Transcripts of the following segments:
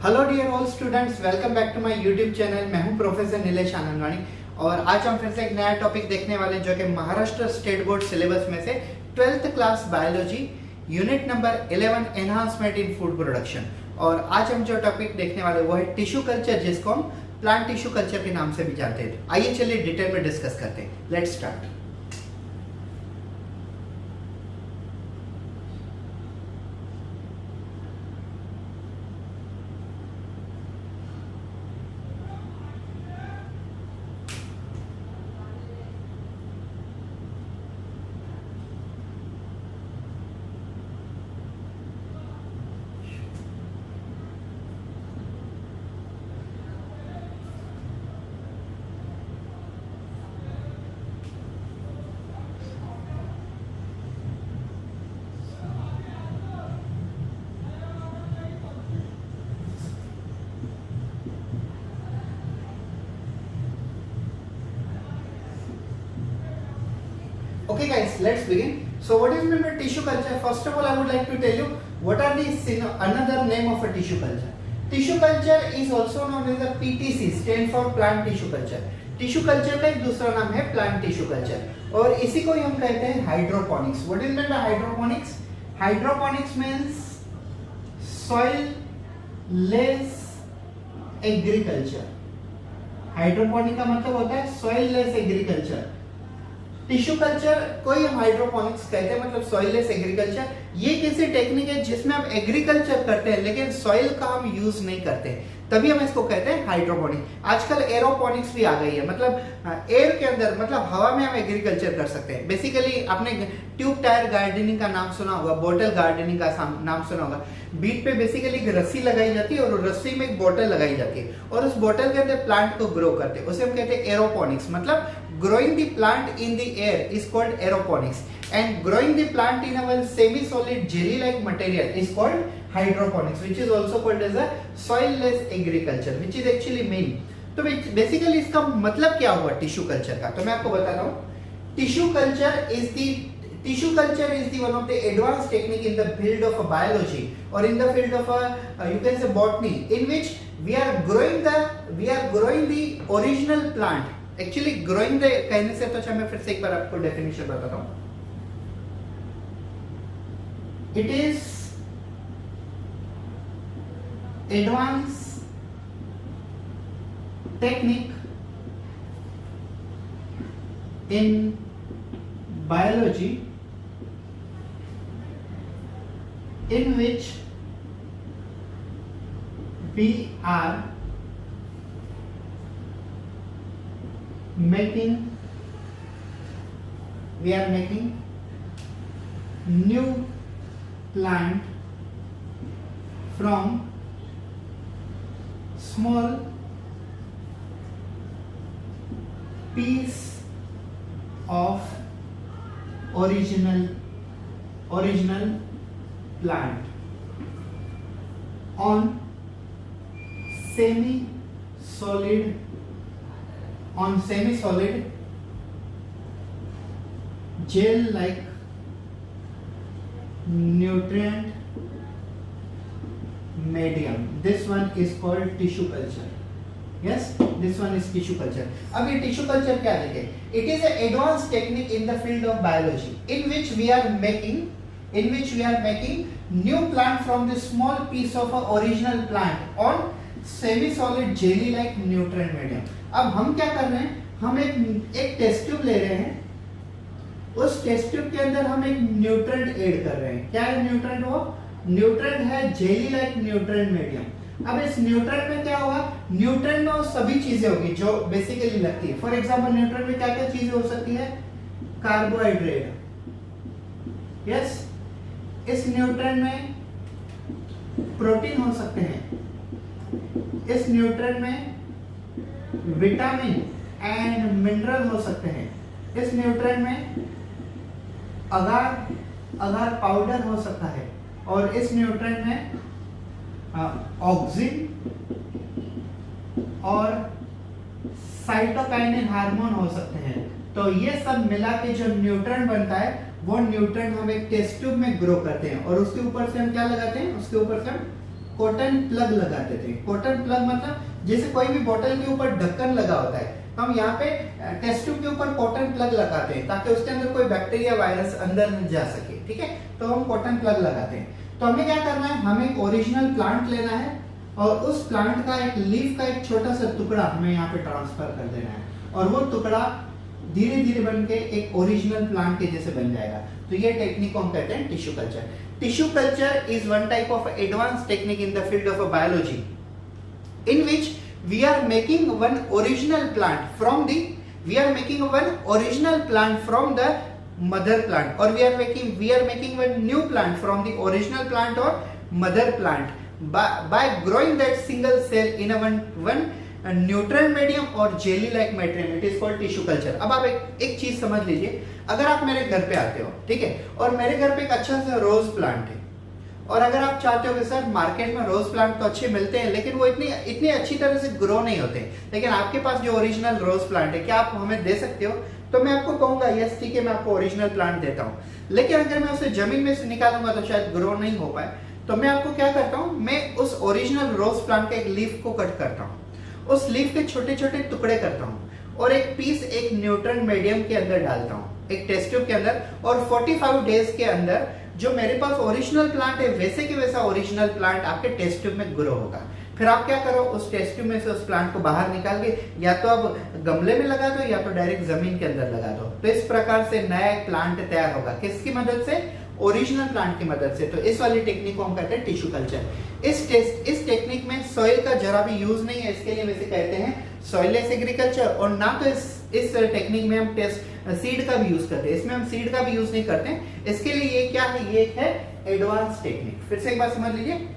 Hello dear all students, welcome back to my YouTube channel. मैं हूं professor Nilesh आनंदवानी और आज हम फिर से एक नया टॉपिक देखने वाले हैं जो कि महाराष्ट्र स्टेट बोर्ड सिलेबस में से 12th class biology unit number 11 enhancement इन फूड प्रोडक्शन। और आज हम जो टॉपिक देखने वाले वो है टिश्यू कल्चर, जिसको हम प्लांट टिश्यू कल्चर के नाम से भी जानते हैं। आइए चलिए डिटेल में डिस्कस करते हैं। Let's start. Okay guys, let's begin. So what is meant by tissue culture? First of all, I would like to tell you what are the another name of a tissue culture. Tissue culture is also known as a PTC, stand for plant tissue culture. Tissue culture का एक दूसरा नाम है plant tissue culture और इसी को ही हम कहते हैं hydroponics. What is mean bye hydroponics? Hydroponics means soil less agriculture. Hydroponic का मतलब होता है soil less agriculture. Tissue culture को ही हम हाइड्रोपोनिक्स कहते हैं, मतलब सॉइल लेस एग्रीकल्चर। ये कैसी टेक्निक है जिसमें हम एग्रीकल्चर करते हैं लेकिन सॉइल का हम यूज नहीं करते, तभी हम इसको कहते हैं हाइड्रोपोनिक। आजकल एरोपोनिक्स भी आ गई है, मतलब एयर के अंदर, मतलब हवा में हम एग्रीकल्चर कर सकते हैं। बेसिकली आपने ट्यूब टायर गार्डनिंग का नाम सुना होगा, बॉटल गार्डनिंग का नाम सुना होगा। बीट पे बेसिकली एक रस्सी लगाई जाती है और रस्सी में एक बॉटल लगाई जाती है और उस बॉटल के अंदर प्लांट को ग्रो करते हैं, उसे हम कहते हैं एरोपोनिक्स। मतलब growing the plant in the air is called aeroponics and growing the plant in our semi solid jelly like material is called hydroponics, which is also called as a soil less agriculture, which is actually mean। तो basically इसका मतलब क्या हुआ tissue culture का, तो मैं आपको बताता हूँ। Tissue culture is the one of the advanced technique in the field of biology or in the field of you can say botany, in which we are growing the original plant। Actually growing the कहने से तो अच्छा मैं फिर से एक बार आपको definition बताता हूं। It is advance technique in biology in which we are making new plant from small piece of original plant on semi solid gel like nutrient medium. This one is called tissue culture. Yes, this one is tissue culture. अब ये tissue culture क्या देखे? It is an advanced technique in the field of biology in which we are making new plant from the small piece of a original plant on semi solid jelly like nutrient medium. अब हम क्या कर रहे हैं, हम एक test tube ले रहे हैं, उस टेस्ट ट्यूब के अंदर हम एक न्यूट्रिएंट ऐड कर रहे हैं। क्या है न्यूट्रिएंट? वो न्यूट्रिएंट है जेली लाइक न्यूट्रिएंट मीडियम। अब इस न्यूट्रिएंट में क्या होगा? न्यूट्रिएंट में वो सभी चीजें होगी जो बेसिकली लगती है। फॉर एग्जांपल न्यूट्रिएंट में क्या क्या चीजें हो सकती है? कार्बोहाइड्रेट। यस, इस न्यूट्रिएंट में प्रोटीन हो सकते हैं, इस न्यूट्रिएंट में विटामिन एंड मिनरल हो सकते हैं, इस न्यूट्रिएंट में अगार पाउडर हो सकता है और इस न्यूट्रिएंट में ऑक्सिन और साइटोकाइनिन हार्मोन हो सकते हैं। तो ये सब मिला के जो न्यूट्रिएंट बनता है वो न्यूट्रिएंट हम एक टेस्ट ट्यूब में ग्रो करते हैं और उसके ऊपर से हम क्या लगाते हैं? उसके ऊपर से हम कॉटन प्लग लगाते थे। कॉटन प्लग मतलब जैसे कोई भी बोतल के ऊपर ढक्कन लगा होता है, तो हम यहाँ पे टेस्ट ट्यूब के ऊपर कॉटन प्लग लगाते हैं ताकि उसके अंदर कोई बैक्टीरिया वायरस अंदर न जा सके, ठीक है। तो हम कॉटन प्लग लगाते हैं। तो हमें क्या करना है, हमें एक ओरिजिनल प्लांट लेना है और उस प्लांट का एक लीफ का एक छोटा सा टुकड़ा हमें यहाँ पे ट्रांसफर कर देना है, और वो टुकड़ा धीरे धीरे बन के एक ओरिजिनल प्लांट के जैसे बन जाएगा। तो ये टेक्निक को हम कहते हैं tissue culture. Tissue culture is one type of advance technique in the field of biology in which we are making one original plant from the mother plant, or we are making one new plant from the original plant or mother plant by growing that single cell in a one neutral medium और jelly like material, it is called tissue culture. अब आप एक चीज समझ लीजिए, अगर आप मेरे घर पे आते हो, ठीक है, और मेरे घर पे एक अच्छा सा रोज प्लांट है, और अगर आप चाहते हो कि सर मार्केट में रोज प्लांट तो अच्छे मिलते हैं लेकिन वो इतनी अच्छी तरह से ग्रो नहीं होते, लेकिन आपके पास जो ओरिजिनल रोज प्लांट है, क्या आप हमें दे सकते हो? तो मैं आपको कहूंगा यस ठीक है, मैं आपको ओरिजिनल प्लांट देता हूँ, लेकिन अगर मैं उसे जमीन में से निकालूंगा तो शायद ग्रो नहीं हो पाए। तो मैं आपको क्या करता हूँ, मैं उस ओरिजिनल रोज प्लांट के एक लीफ को कट करता हूँ, उस लीफ के छोटे छोटे टुकड़े करता हूँ, और एक पीस एक न्यूट्रल मीडियम के अंदर डालता हूँ, एक टेस्ट ट्यूब के अंदर, और 45 डेज के अंदर जो मेरे पास ओरिजिनल प्लांट है वैसे के वैसा ओरिजिनल प्लांट आपके टेस्ट ट्यूब में ग्रो होगा। फिर आप क्या करो, उस टेस्ट ट्यूब में से उस प्लांट को बाहर निकाल के या तो आप गमले में लगा दो या तो डायरेक्ट जमीन के अंदर लगा दो। तो इस प्रकार से नया एक प्लांट तैयार होगा, किसकी मदद से? ओरिजिनल प्लांट की मदद से। तो इस वाली टेक्निक को हम कहते हैं टिश्यू कल्चर। इस टेक्निक में सॉइल का जरा भी यूज नहीं है, इसके लिए वैसे कहते हैं सॉइललेस एग्रीकल्चर, और ना तो इस टेक्निक में हम सीड का भी यूज करते हैं, इसमें हम सीड का भी यूज नहीं करते। इसके लिए ये क्या है, ये एक है एडवांस टेक्निक। फिर से एक बार समझ लीजिए,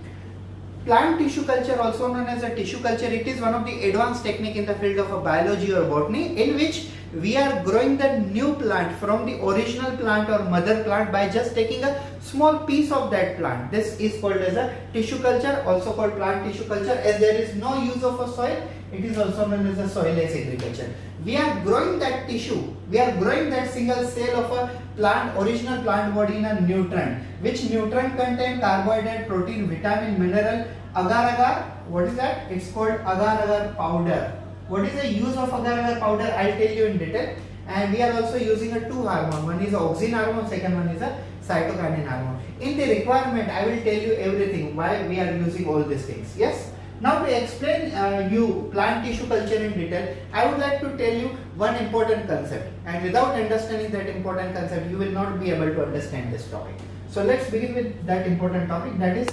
plant tissue culture, also known as a tissue culture, it is one of the advanced technique in the field of biology or botany, in which we are growing the new plant from the original plant or mother plant by just taking a small piece of that plant. This is called as a tissue culture, also called plant tissue culture, as there is no use of a soil. It is also known as a soilless agriculture. We are growing that tissue, we are growing that single cell of a plant, original plant body in a nutrient, which nutrient contain carbohydrate, protein, vitamin, mineral, agar-agar. What is that? It's called agar-agar powder. What is the use of agar-agar powder? I'll tell you in detail. And we are also using a two hormone. One is auxin hormone, second one is a cytokinin hormone. In the requirement, I will tell you everything why we are using all these things. Yes. Now to explain you plant tissue culture in detail, I would like to tell you one important concept. And without understanding that important concept, you will not be able to understand this topic. So let's begin with that important topic, that is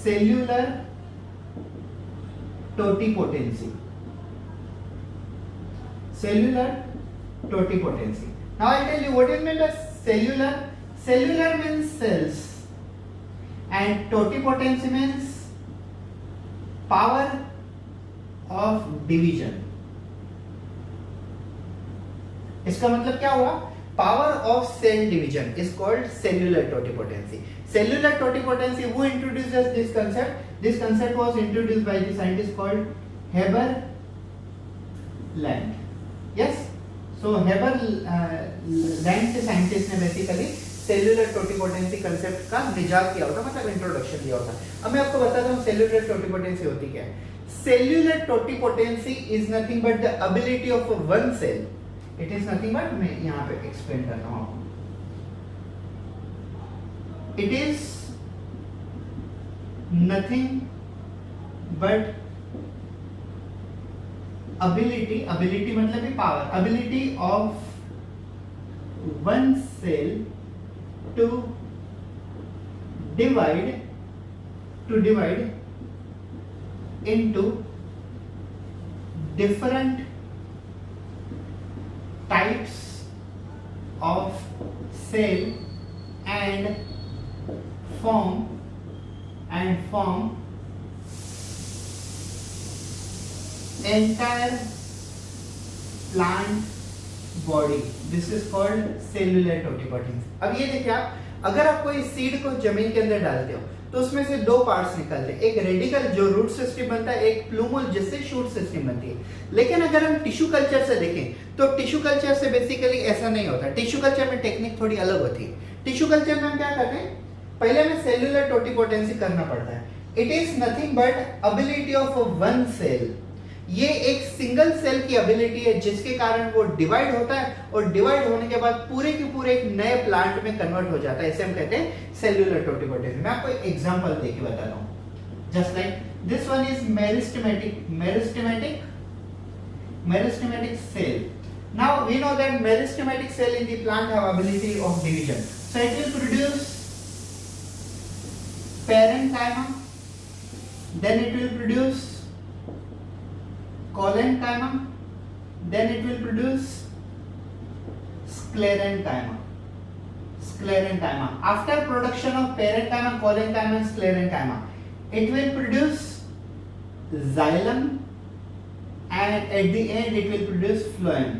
cellular totipotency. Cellular totipotency. Now I'll tell you what is meant by cellular. Cellular means cells, and totipotency means power of division. इसका मतलब क्या हुआ? Power of cell division is called cellular totipotency. Cellular totipotency, who introduced us this concept? This concept was introduced by the scientist called Haber Land. Yes. So Haber Land के scientist ने basically cellular totipotency concept का निजात किया होता, मतलब introduction दिया होता। अब मैं आपको बताता हूँ सेल्यूलर टोटिपोटेंसी होती क्या है। Cellular totipotency is nothing but the ability of one cell, it is nothing but, मैं यहाँ पे एक्सप्लेन करता हूँ आपको, it is nothing but ability मतलब भी power, ability of one cell to divide into different types of cell and form entire plant body. This is called cellular totipotency. अब ये देखिए आप, अगर आप कोई सीड को जमीन के अंदर डालते हो तो उसमें से दो पार्ट्स निकलते हैं, एक रेडिकल जो रूट सिस्टम बनता है, एक प्लूमुल जिससे शूट सिस्टम बनती है। लेकिन अगर हम टिश्यू कल्चर से देखें तो टिश्यू कल्चर से बेसिकली ऐसा नहीं होता। टिश्यू कल्चर में टेक्निक थोड़ी अलग होती है। टिश्यू कल्चर में हम क्या करते हैं, पहले हमें सेल्यूलर टोटिपोटेंसी करना पड़ता है। It is nothing but ability of one cell. ये एक सिंगल सेल की एबिलिटी है जिसके कारण वो डिवाइड होता है और डिवाइड होने के बाद पूरे के पूरे एक नए प्लांट में कन्वर्ट हो जाता है। इसे हम कहते हैं सेल्यूलर टोटिपोटेंसी। मैं आपको एक एग्जांपल देके बताता हूं। Just like this one is meristematic cell. Now we know that meristematic cell in the plant have ability of division. So it will produce parenchyma, then it will produce collenchyma, then it will produce sclerenchyma. After production of parenchyma, collenchyma and sclerenchyma, it will produce xylem and at the end it will produce phloem.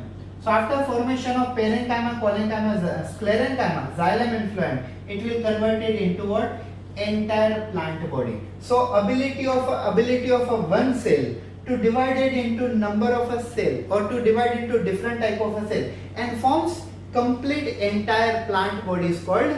So after formation of parenchyma, collenchyma, sclerenchyma, xylem and phloem, it will convert it into what? Entire plant body. So ability of a one cell to divide it into number of a cell or to divide into different type of a cell and forms complete entire plant body is called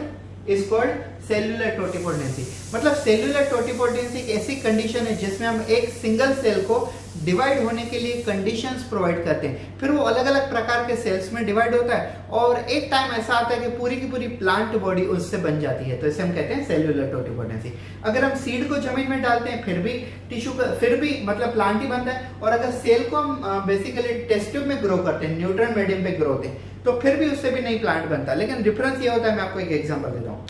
cellular totipotency. मतलब cellular totipotency एक ऐसी condition है जिसमें हम एक single cell को divide होने के लिए कंडीशंस प्रोवाइड करते हैं, फिर वो अलग अलग प्रकार के सेल्स में डिवाइड होता है और एक टाइम ऐसा आता है कि पूरी की पूरी प्लांट बॉडी उससे बन जाती है। तो इसे हम कहते हैं सेल्यूलर टोटिपोटेंसी। अगर हम सीड को जमीन में डालते हैं फिर भी टिश्यू फिर भी मतलब प्लांट ही बनता है, और अगर सेल को हम बेसिकली टेस्ट ट्यूब में ग्रो करते हैं, न्यूट्रल मीडियम पे ग्रो होते हैं, तो फिर भी उससे भी नई प्लांट बनता है। लेकिन डिफरेंस ये होता है, मैं आपको एक एग्जांपल देता हूँ।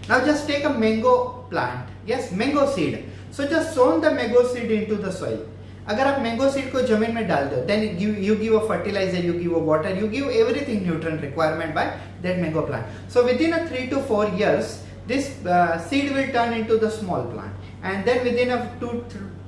Now just take a mango plant, yes, mango seed. So just sow the mango seed into the soil. अगर आप मैंगो सीड को जमीन में डाल दो, then you give a fertilizer, you give a water, you give everything nutrient requirement by that mango plant. So within a 3 to 4 years, this seed will turn into the small plant, and then within a 2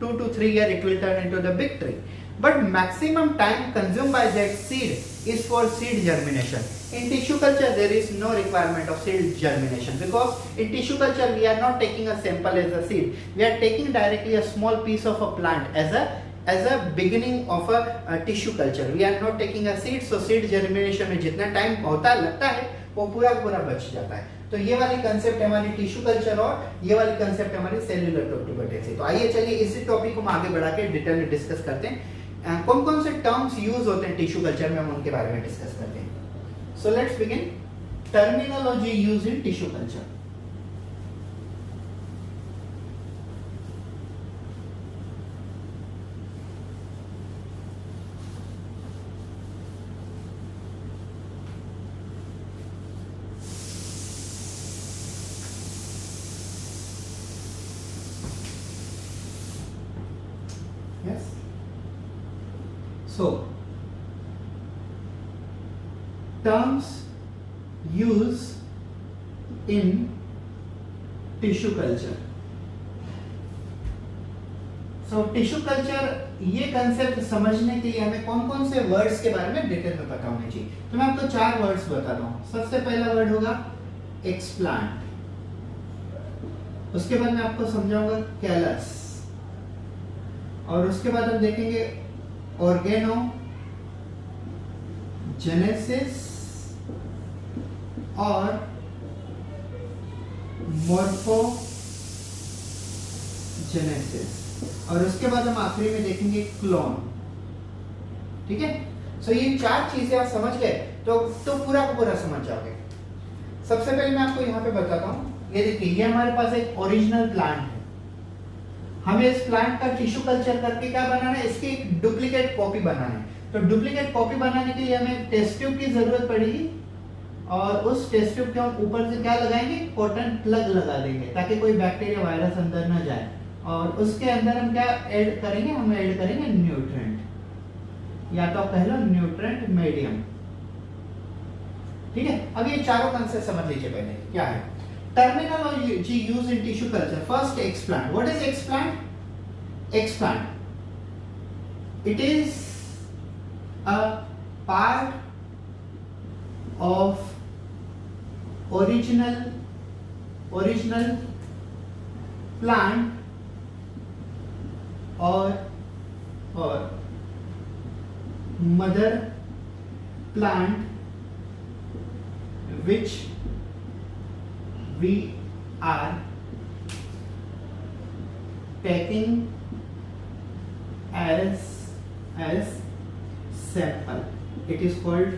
to 3 years, it will turn into the big tree. But maximum time consumed by that seed is for seed germination. In tissue culture, there is no requirement of seed germination because in tissue culture we are not taking a sample as a seed. We are taking directly a small piece of a plant as a beginning of a tissue culture. We are not taking a seed. So seed germination में जितना time होता लगता है वो पूरा पूरा बच जाता है। तो ये वाली कंसेप्ट हमारी टिश्यू कल्चर और ये वाली कंसेप्ट हमारी सेल्यूलर टोटिपोटेंसी। तो आइए चलिए इसी टॉपिक को हम आगे बढ़ा के डिटेल में डिस्कस करते हैं। कौन कौन से टर्म्स यूज होते हैं टिश्यू कल्चर में, हम उनके बारे में डिस्कस करते हैं। So let's begin. Terminology used in tissue culture. Yes. So terms used in tissue culture. So tissue culture ये कंसेप्ट समझने के लिए हमें कौन कौन से वर्ड्स के बारे में डिटेल में पता होने चाहिए। तो मैं आपको 4 वर्ड्स बताता हूँ। सबसे पहला वर्ड होगा एक्सप्लांट, उसके बाद मैं आपको समझाऊंगा कैलस, और उसके बाद हम देखेंगे ऑर्गेनो जेनेसिस और मोर्फोजेनेसिस, और उसके बाद हम आखिरी में देखेंगे क्लोन। ठीक है, सो ये 4 चीजें आप समझ गए तो पूरा का पूरा समझ जाओगे। सबसे पहले मैं आपको यहाँ पे बताता हूँ, ये देखिए ये हमारे पास एक ओरिजिनल प्लांट है। हमें इस प्लांट का टिश्यू कल्चर करके क्या बनाना है, इसकी एक डुप्लीकेट कॉपी बनाना है। तो डुप्लीकेट कॉपी बनाने के लिए हमें टेस्ट ट्यूब की जरूरत पड़ेगी, और उस टेस्ट ट्यूब के हम ऊपर से क्या लगाएंगे, कॉटन प्लग लगा देंगे ताकि कोई बैक्टीरिया वायरस अंदर ना जाए, और उसके अंदर हम क्या ऐड करेंगे, हम ऐड करेंगे न्यूट्रिएंट, या तो कह लो न्यूट्रिएंट मीडियम। ठीक है, अब ये चारों कंसेप्ट समझ लीजिए पहले क्या है। Terminology used in tissue culture. First explant. What is explant? Explant, it is a part of original plant or mother plant which we are taking as sample, it is called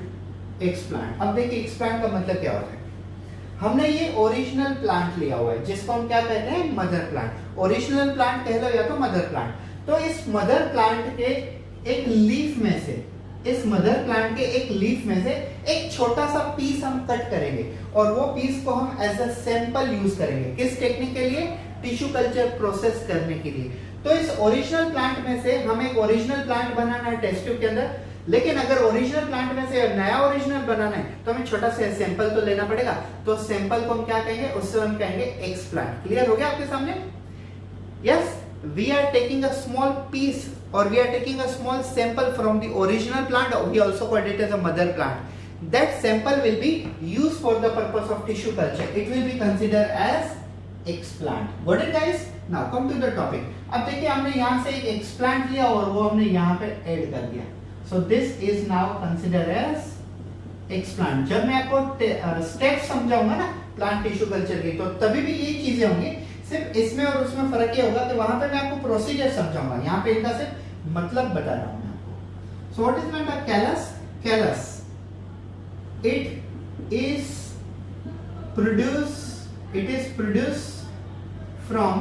explant। अब देखिए explant का मतलब क्या होता है। हमने ये original plant लिया हुआ है जिसको हम क्या कहते हैं, मदर प्लांट। ओरिजिनल प्लांट कह लो या तो मदर प्लांट। तो इस मदर प्लांट के एक लीफ में से, इस मदर प्लांट के एक लीफ में से एक छोटा सा पीस हम कट करेंगे और वो पीस को हम एज अ सैंपल यूज करेंगे। किस टेक्निक के लिए, टिश्यू कल्चर प्रोसेस करने के लिए। तो इस ओरिजिनल प्लांट में से हमें एक ओरिजिनल प्लांट बनाना है टेस्ट ट्यूब के अंदर, लेकिन अगर ओरिजिनल प्लांट में से नया ओरिजिनल बनाना है तो हमें छोटा सा सैंपल तो लेना पड़ेगा। तो सैंपल को हम क्या कहेंगे, उससे हम कहेंगे एक्सप्लांट। क्लियर हो गया आपके सामने? Yes, we are taking a small piece or we are taking a small sample from the original plant, or we also call it as a mother plant. That sample will be used for the purpose of tissue culture. It will be considered as explant. Got it guys? Now come to the topic. अब देखिए हमने यहाँ से एक explant लिया और वो हमने यहाँ पे add कर दिया. So this is now considered as explant. जब मैं आपको steps समझाऊंगा ना plant tissue culture की, तो तभी भी ये चीजें होंगी। सिर्फ इसमें और उसमें फर्क ये होगा कि वहां पे मैं आपको प्रोसीजर समझाऊंगा, यहाँ पे इनका सिर्फ मतलब बता रहा हूं मैं आपको। सो what is mean bye callus? Callus, it is produce from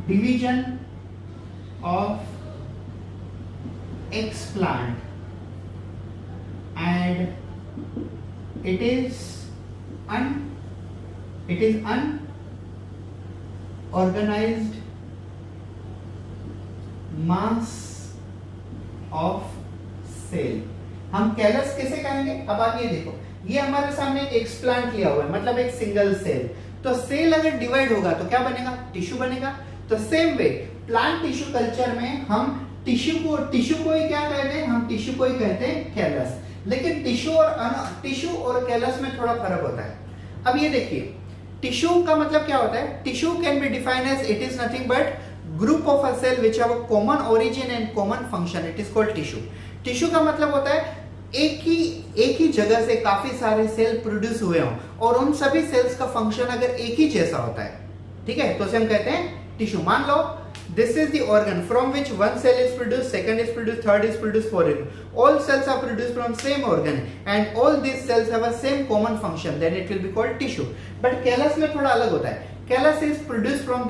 division of explant and it is unorganized mass of cell। हम कैलस किसे कहेंगे? अब आप ये देखो, ये हमारे सामने एक एक्सप्लांट लिया हुआ है, मतलब एक सिंगल सेल। तो सेल अगर डिवाइड होगा तो क्या बनेगा? टिश्यू बनेगा। तो same way plant tissue culture में हम टिश्यू को ही क्या कहते हैं? हम टिश्यू को ही कहते हैं कैलस। लेकिन टिश्यू और कैलस में थोड़ा फर्क होता है। अब ये देखिए, टिश्यू का मतलब क्या होता है? Tissue can be defined as it is nothing but group of a cell which have a common origin and common function, it is called tissue. Tissue का मतलब होता है एक ही जगह से काफी सारे सेल प्रोड्यूस हुए हों और उन सभी सेल्स का फंक्शन अगर एक ही जैसा होता है, ठीक है, तो उसे हम कहते हैं टिश्यू। मान लो this is the organ from which one cell is produced, second is produced, third is produced, fourth is produced. All cells are produced from same organ and all these cells have a same common function, then it will be called tissue. But callus में थोड़ा अलग होता है। Callus is produced from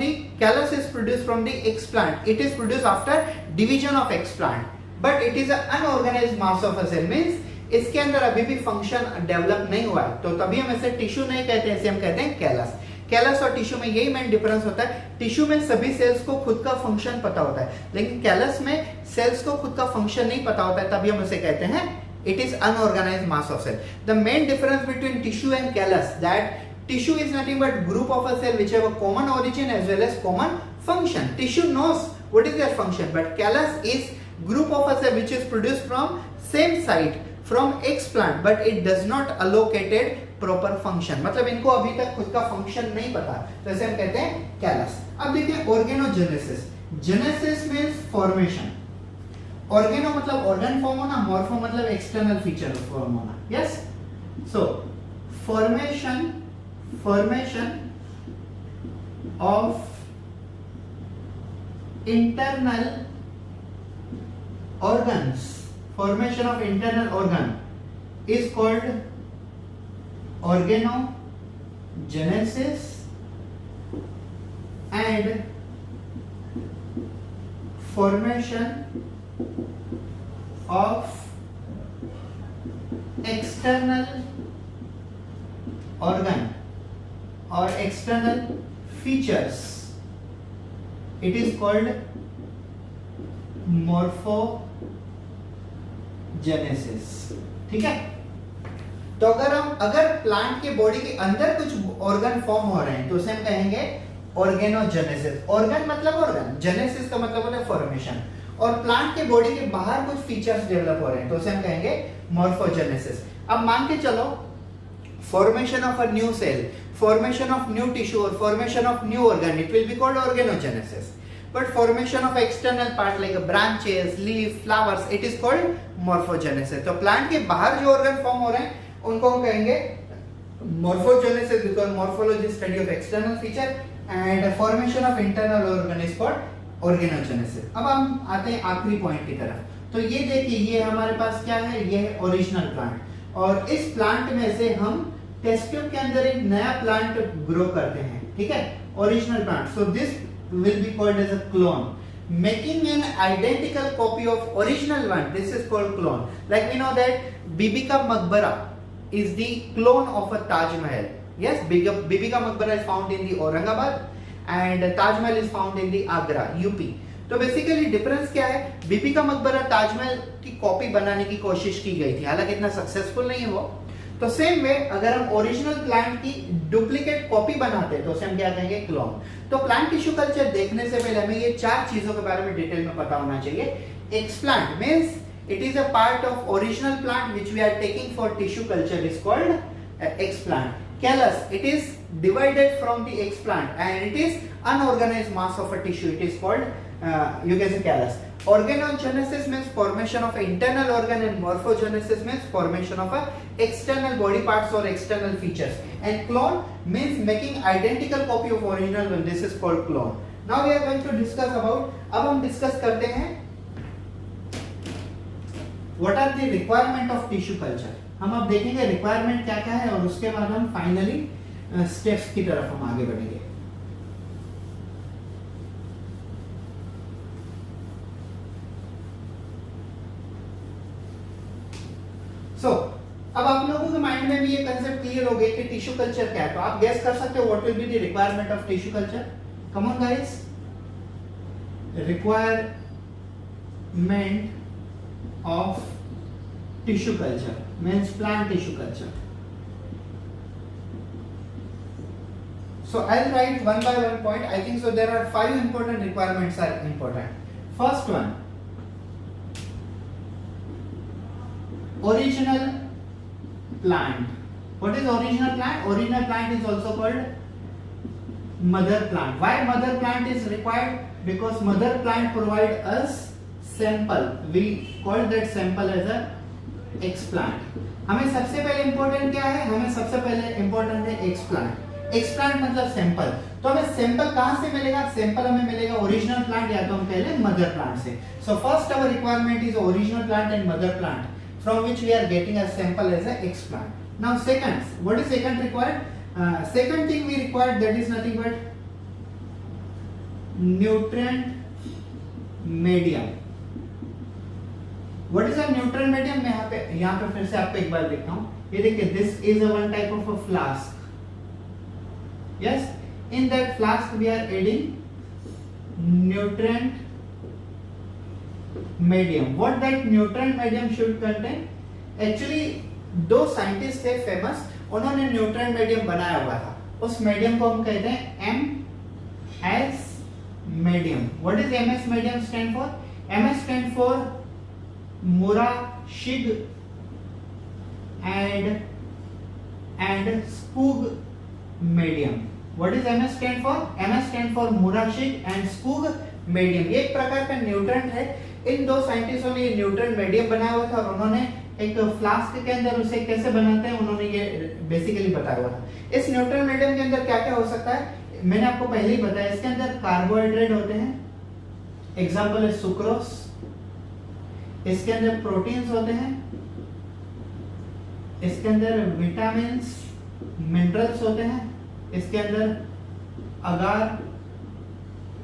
the explant. It is produced after division of explant, but it is an unorganized mass of a cell, means इसके अंदर अभी भी function develop नहीं हुआ है, तो तभी हम इसे टिश्यू नहीं कहते हैं, इसे हम कहते हैं कैलस। कैलस और टिश्यू में यही मेन डिफरेंस होता है। टिश्यू में सभी सेल्स को खुद का फंक्शन पता होता है, लेकिन कैलस में सेल्स को खुद का फंक्शन नहीं पता होता है, तभी हम उसे कहते हैं it is unorganised mass of cell. The main difference between tissue and callus that tissue is nothing but group of a cell which have a common origin as well as common function. Tissue knows what is their function, but callus is group of a cell which is produced from same site from explant, but it does not allocated proper function, मतलब इनको अभी तक खुद का function नहीं पता, तो इसे हम कहते हैं कैलस। अब देखिए organogenesis. Genesis means formation. Organo मतलब ऑर्गन फॉर्म होना, मॉर्फो मतलब एक्सटर्नल फीचर फॉर्म होना। Yes, so formation of internal organs, formation of internal organ is called organogenesis, and formation of external organ or external features, it is called morphogenesis। ठीक है, तो अगर plant के body के अंदर कुछ ऑर्गन फॉर्म हो रहे हैं तो उसे हम कहेंगे ऑर्गेनोजेनेसिस। ऑर्गन मतलब ऑर्गन, जेनेसिस का मतलब होता है फॉर्मेशन, और प्लांट के बॉडी के बाहर कुछ फीचर्स डेवलप हो रहे हैं तो उसे हम कहेंगे मॉर्फोजेनेसिस। अब मान के चलो formation of a new cell, formation of new tissue और formation of new organ, it will be called organogenesis. But formation of external part like branches, leaf, flowers, it is called morphogenesis। तो plant के बाहर जो organ form हो रहे हैं उनको हम कहेंगे morphogenesis because morphology is study of external feature and formation of internal organ is called organogenesis. अब हम आते हैं आखिरी पॉइंट की तरफ. तो ये देखिए, ये हमारे पास क्या है, ये है ओरिजिनल प्लांट और इस प्लांट में से हम टेस्ट ट्यूब के अंदर एक नया प्लांट ग्रो करते हैं. ठीक है, original plant. So this will be called as a clone. Making an identical copy of original one, this is called clone. Like we know that Bibi Ka Maqbara is the clone of a Taj Mahal. Yes, Bibi Ka Maqbara is found in the Aurangabad and Taj Mahal is found in the Agra, UP. तो basically difference क्या है, बीबी का मकबरा ताजमहल की copy बनाने की कोशिश की गई थी, हालांकि इतना सक्सेसफुल नहीं हुआ. तो सेम वे अगर हम ओरिजिनल प्लांट की डुप्लीकेट कॉपी बनाते हैं तो उसे हम क्या कहेंगे, क्लोन. तो प्लांट टिश्यू कल्चर देखने से पहले हमें ये 4 चीजों के बारे में डिटेल में पता होना चाहिए. Explant means it is a part of original plant which we are taking for tissue culture is called explant. Callus it is divided from the explant and it is unorganised mass of a tissue, it is called you can say callus. Organogenesis means formation of internal organ and morphogenesis means formation of a external body parts or external features. And clone means making identical copy of original one. This is called clone. Now we are going to discuss about. अब हम discuss करते हैं what are the requirement of tissue culture. हम अब देखेंगे requirement क्या क्या है और उसके बाद हम finally steps की तरफ हम आगे बढ़ेंगे. So, अब आप लोगों के माइंड में भी ये कंसेप्ट क्लियर हो गया कि टिश्यू कल्चर क्या है. तो आप गेस कर सकते हो what will be the requirement of tissue culture. Come on guys, requirement of tissue culture means plant tissue culture. So I'll write one by one point. I think so there are 5 important requirements are important. First one, original plant. What is original plant? Original plant is also called mother plant. Why mother plant is required? Because mother plant provide us sample. We call that sample as a explant. हमें सबसे पहले important क्या है? हमें सबसे पहले important है explant. Explant मतलब सैंपल. तो हमें सैंपल कहां से मिलेगा? सैंपल हमें मिलेगा ओरिजिनल प्लांट या तो हम कह लें मदर प्लांट से. So first hour requirement is original plant and mother plant from which we are getting a sample as a explant. Now second, what is second required? Second thing we require, that is nothing but nutrient medium. What is a nutrient medium? मैं यहाँ पे फिर से आपको एक बार देखता हूँ. ये देखिए, this is a one type of a flask. Yes, in that flask we are adding nutrient medium. What that nutrient medium should contain? Actually, 2 scientist थे फेमस, उन्होंने न्यूट्रिएंट मीडियम बनाया हुआ था. उस मीडियम को हम कहते हैं MS medium. What is MS medium stand for? MS stand for Murashig and Skoog medium. What is MS stand for? MS stand for Murashig and Skoog medium. ये एक प्रकार का न्यूट्रिएंट है. इन 2 साइंटिस्टों ने ये न्यूट्रिएंट मीडियम बनाया हुआ था और उन्होंने एक फ्लास्क के अंदर उसे कैसे बनाते हैं उन्होंने ये बेसिकली बताया हुआ था. इस न्यूट्रिएंट मीडियम के अंदर क्या क्या हो सकता है मैंने आपको पहले ही बताया. इसके अंदर कार्बोहाइड्रेट होते हैं, एग्जांपल है सुक्रोज. इसके अंदर प्रोटीन्स होते हैं, इसके अंदर विटामिन्स मिनरल्स होते हैं, इसके अंदर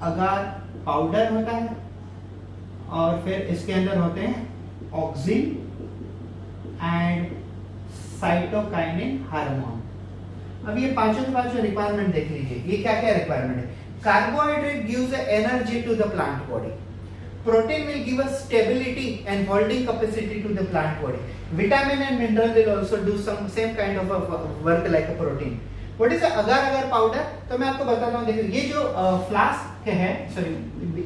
अगार पाउडर होता है और फिर इसके अंदर होते हैं ऑक्सिन एंड साइटोकाइनिन हार्मोन. अब ये पांचों के पांचों रिक्वायरमेंट देख लीजिए. ये क्या क्या रिक्वायरमेंट है? Carbohydrate gives energy to the plant body. Protein will give us stability and holding capacity to the plant body. Vitamin and mineral will also do same kind of a work like a protein. What is agar powder? तो मैं आपको बताता हूँ. देखिए, ये जो flask है, sorry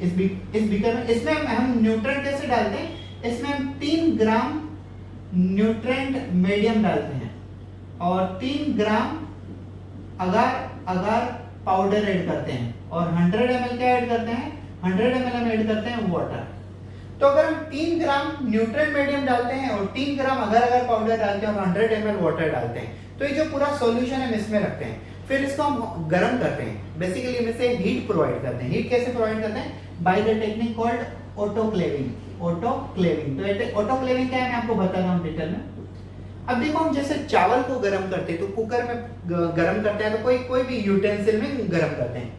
इस बीकर में, इसमें हम न्यूट्रिएंट कैसे डालते हैं? इसमें हम 3 ग्राम न्यूट्रिएंट मीडियम डालते हैं और 3 ग्राम अगार पाउडर ऐड करते हैं और 100 ml क्या ऐड करते हैं? 100 ml हम ऐड करते हैं वाटर. तो अगर हम 3 ग्राम न्यूट्रल मीडियम डालते हैं और 3 ग्राम अगर अगर पाउडर डालते हैं और 100 ml वाटर डालते हैं, तो ये जो पूरा सॉल्यूशन हम इसमें रखते हैं, फिर इसको हम गर्म करते हैं, बेसिकली हम इसे हीट प्रोवाइड करते हैं। हीट कैसे प्रोवाइड करते हैं? By the technique called autoclaving. Autoclaving, तो ऑटोक्लेविंग क्या है मैं आपको बताता हूँ डिटेल में। अब देखो हम जैसे चावल को गर्म करते हैं तो कुकर में गर्म करते हैं, तो कोई भी यूटेंसिल में गर्म करते हैं।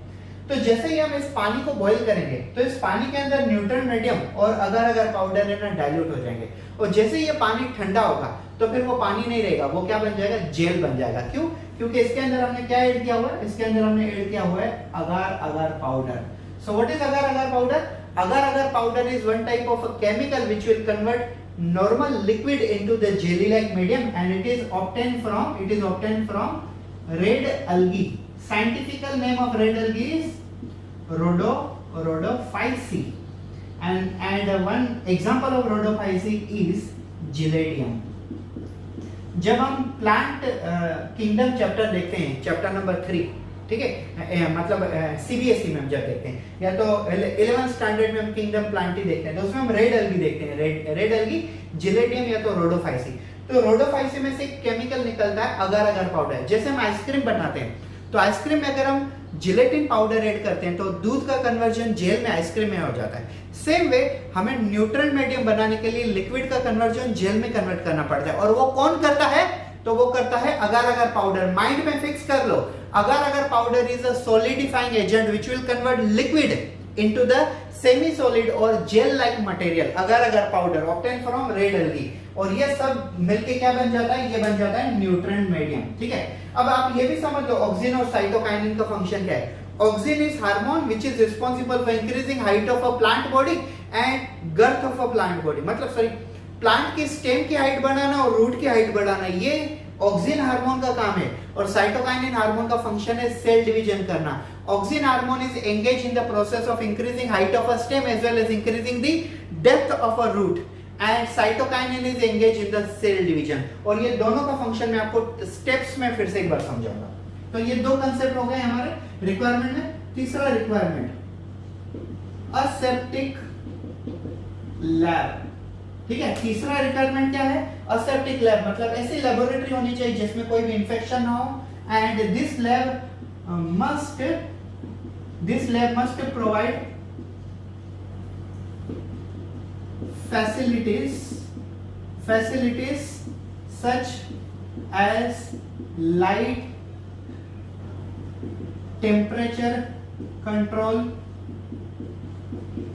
तो जैसे ही हम इस पानी को बॉईल करेंगे तो इस पानी के अंदर न्यूट्रल मीडियम और अगर अगर पाउडर है ना डाइल्यूट हो जाएंगे, और जैसे ही ये पानी ठंडा होगा तो फिर वो पानी नहीं रहेगा, वो क्या बन जाएगा? जेल बन जाएगा। क्यों? क्योंकि इसके अंदर हमने क्या ऐड किया हुआ है? इसके अंदर हमने ऐड किया हुआ है agar agar powder. So what is agar agar powder? Agar agar powder is one type of a chemical which will convert normal liquid into the jelly like medium, and it is obtained from red algae. Scientific name of red algae is rhodophyceae, and one example of rhodophyceae is Giladium. जब हम plant kingdom chapter देखते हैं, chapter number 3, ठीक है, मतलब CBSE में हम जब देखते हैं, या तो 11th स्टैंडर्ड में हम किंगडम प्लांट ही देखते हैं, तो उसमें हम रेड एल्गी देखते हैं, रेड एल्गी, जिलेडियम या तो रोडोफाइसी। तो रोडोफाइसी में से एक केमिकल निकलता है अगार अगार पाउडर। जैसे हम आइसक्रीम बनाते हैं, तो आइसक्रीम में अगर हम जिलेटिन पाउडर ऐड करते हैं तो दूध का कन्वर्जन जेल में आइसक्रीम में हो जाता है। सेम वे हमें न्यूट्रल मीडियम बनाने के लिए लिक्विड का कन्वर्जन जेल में कन्वर्ट करना पड़ता है, और वो कौन करता है? तो वो करता है अगार अगार पाउडर। माइंड में फिक्स कर लो, agar agar powder is a solidifying agent which will convert liquid into the semi solid और gel like material. Agar agar powder obtain from red algae, और ये सब मिलके क्या बन जाता है? ये बन जाता है न्यूट्रिएंट मीडियम। ठीक है, अब आप ये भी समझ लो ऑक्सिन और साइटोकाइनिन का फंक्शन क्या है। Auxin is hormone which is responsible for increasing height of a plant body and girth of a plant body, मतलब सॉरी प्लांट की स्टेम की हाइट बढ़ाना और रूट की हाइट बढ़ाना, ये ऑक्सिन हार्मोन का काम है। और साइटोकाइनिन हार्मोन का फंक्शन है सेल डिवीजन करना। Auxin hormone is engage in the process of increasing height of a stem as well as increasing the depth of a root, and cytokinin is engage in the cell division. और ये दोनों का function मैं आपको steps में फिर से एक बार समझाऊंगा। तो ये दो कंसेप्ट हो गए हमारे रिक्वायरमेंट में। तीसरा रिक्वायरमेंट, असेप्टिक लैब। ठीक है, तीसरा रिक्वायरमेंट क्या है? असेप्टिक लैब, मतलब ऐसी लेबोरेटरी होनी चाहिए जिसमें कोई भी इंफेक्शन ना हो, and this lab must provide facilities such as light, temperature control,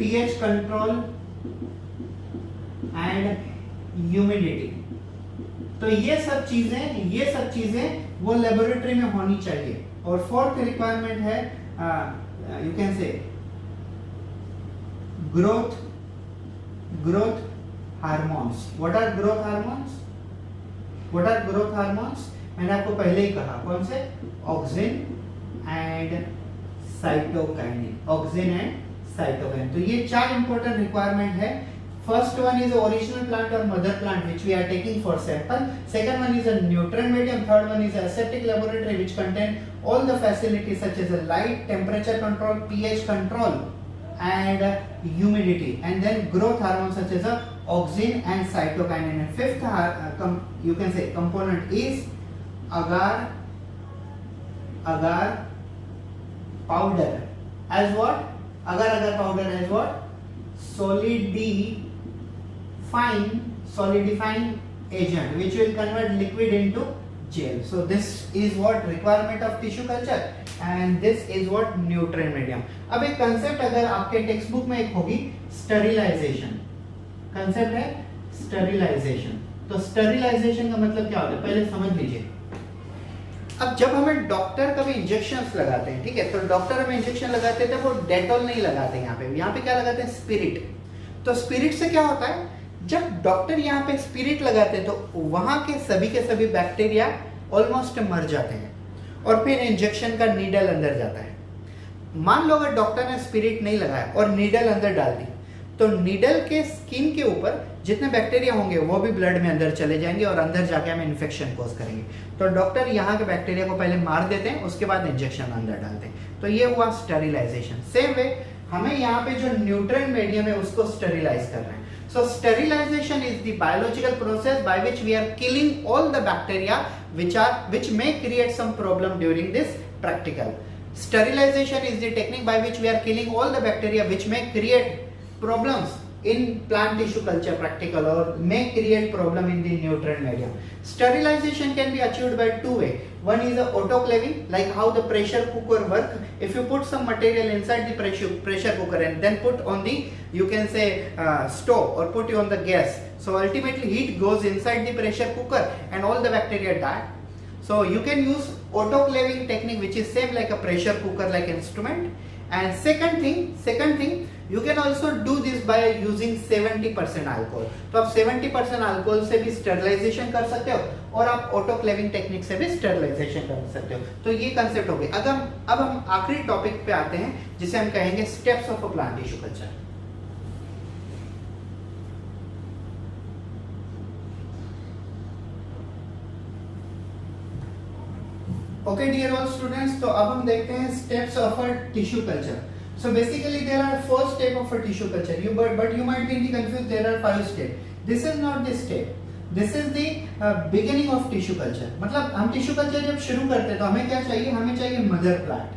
pH control and humidity. तो ये सब चीजें वो लेबोरेटरी में होनी चाहिए। और फोर्थ रिक्वायरमेंट है you can say growth hormones. What are growth hormones? मैंने आपको पहले ही कहा, कौन से? Auxin and cytokinin. तो ये चार इंपॉर्टेंट रिक्वायरमेंट है। First one is original plant or mother plant which we are taking for sample. Second one is a nutrient medium. Third one is a aseptic laboratory which contain all the facilities such as a light, temperature control, pH control and humidity. And then growth hormones such as a auxin and cytokinin. And fifth you can say component is agar powder. As what? Agar powder as what? Solidifying agent which will convert liquid into gel. So this is what requirement of tissue culture and this is what nutrient medium. अब एक concept अगर आपके text book में एक होगी sterilization, concept है sterilization। तो sterilization का मतलब क्या होता है पहले समझ लीजिए। अब जब हमें डॉक्टर कभी इंजेक्शंस लगाते हैं, ठीक है, तो डॉक्टर हमें इंजेक्शन लगाते थे वो डेटॉल नहीं लगाते, यहाँ पे क्या लगाते हैं? स्पिरिट। तो स्पिरिट से क्या होता है? जब डॉक्टर यहाँ पे स्पिरिट लगाते हैं तो वहां के सभी बैक्टीरिया ऑलमोस्ट मर जाते हैं, और फिर इंजेक्शन का नीडल अंदर जाता है। मान लो अगर डॉक्टर ने स्पिरिट नहीं लगाया और नीडल अंदर डाल दी, तो नीडल के स्किन के ऊपर जितने बैक्टीरिया होंगे वो भी ब्लड में अंदर चले जाएंगे और अंदर जाके हमें इन्फेक्शन कॉज करेंगे। तो डॉक्टर यहाँ के बैक्टीरिया को पहले मार देते हैं, उसके बाद इंजेक्शन अंदर डालते हैं। तो ये हुआ स्टेरिलाइजेशन। सेम वे हमें यहाँ पे जो न्यूट्रल मीडियम है उसको स्टेरिलाइज करना है. So sterilization is the biological process by which we are killing all the bacteria which may create some problem during this practical. Sterilization is the technique by which we are killing all the bacteria which may create problems in plant tissue culture practical or may create problem in the nutrient medium. Sterilization can be achieved by two ways. One is the autoclaving, like how the pressure cooker work. If you put some material inside the pressure cooker and then put on the, you can say stove or put it on the gas, so ultimately heat goes inside the pressure cooker and all the bacteria die. So you can use autoclaving technique, which is same like a pressure cooker like instrument. And second thing, you can also do this by using 70% alcohol. तो आप 70% alcohol से भी sterilisation कर सकते हो और आप autoclaving technique से भी स्टेरिलाइजेशन कर सकते हो. तो ये कंसेप्ट हो गए. अब हम आखिरी टॉपिक पे आते हैं जिसे हम कहेंगे steps of a plant tissue culture. Okay, dear all students, तो अब हम देखते हैं steps of a tissue culture. So basically there are 4 steps of a tissue culture. But you might be confused. There are 5 steps. This is not the step. This is the beginning of tissue culture. मतलब हम tissue culture जब शुरू करते हैं तो हमें क्या चाहिए? हमें चाहिए mother plant.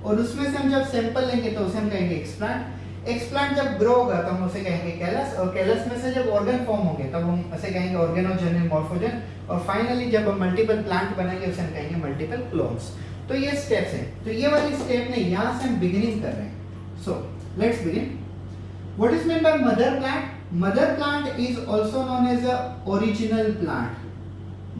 और उसमें से हम जब सैंपल लेंगे तो उसे हम कहेंगे एक्सप्लांट. एक्सप्लांट जब ग्रो होगा तो हम उसे कहेंगे कैलस. और कैलस में से जब ऑर्गन फॉर्म होंगे तब हम उसे कहेंगे ऑर्गेनोजेनिक मॉर्फोजेन. और फाइनली जब हम मल्टीपल प्लांट बनाएंगे उसे हम कहेंगे मल्टीपल क्लोन्स. तो ये स्टेप्स हैं. तो ये वाली स्टेप ने यहाँ से हम बिगिनिंग कर रहे हैं. So let's begin. What is mean by mother plant? Mother plant is also known as a original plant.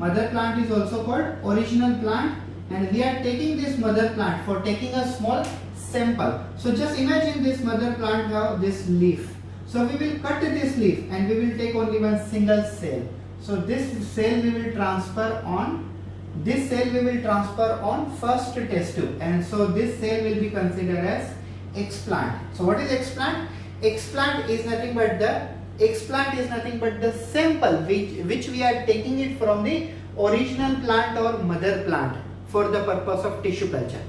Mother plant is also called original plant. And we are taking this mother plant for taking a small sample. So just imagine this mother plant have this leaf. So we will cut this leaf and we will take only one single cell. So this cell we will transfer on first test tube, and so this cell will be considered as explant. So what is explant? Explant is nothing but the sample which we are taking it from the original plant or mother plant for the purpose of tissue culture.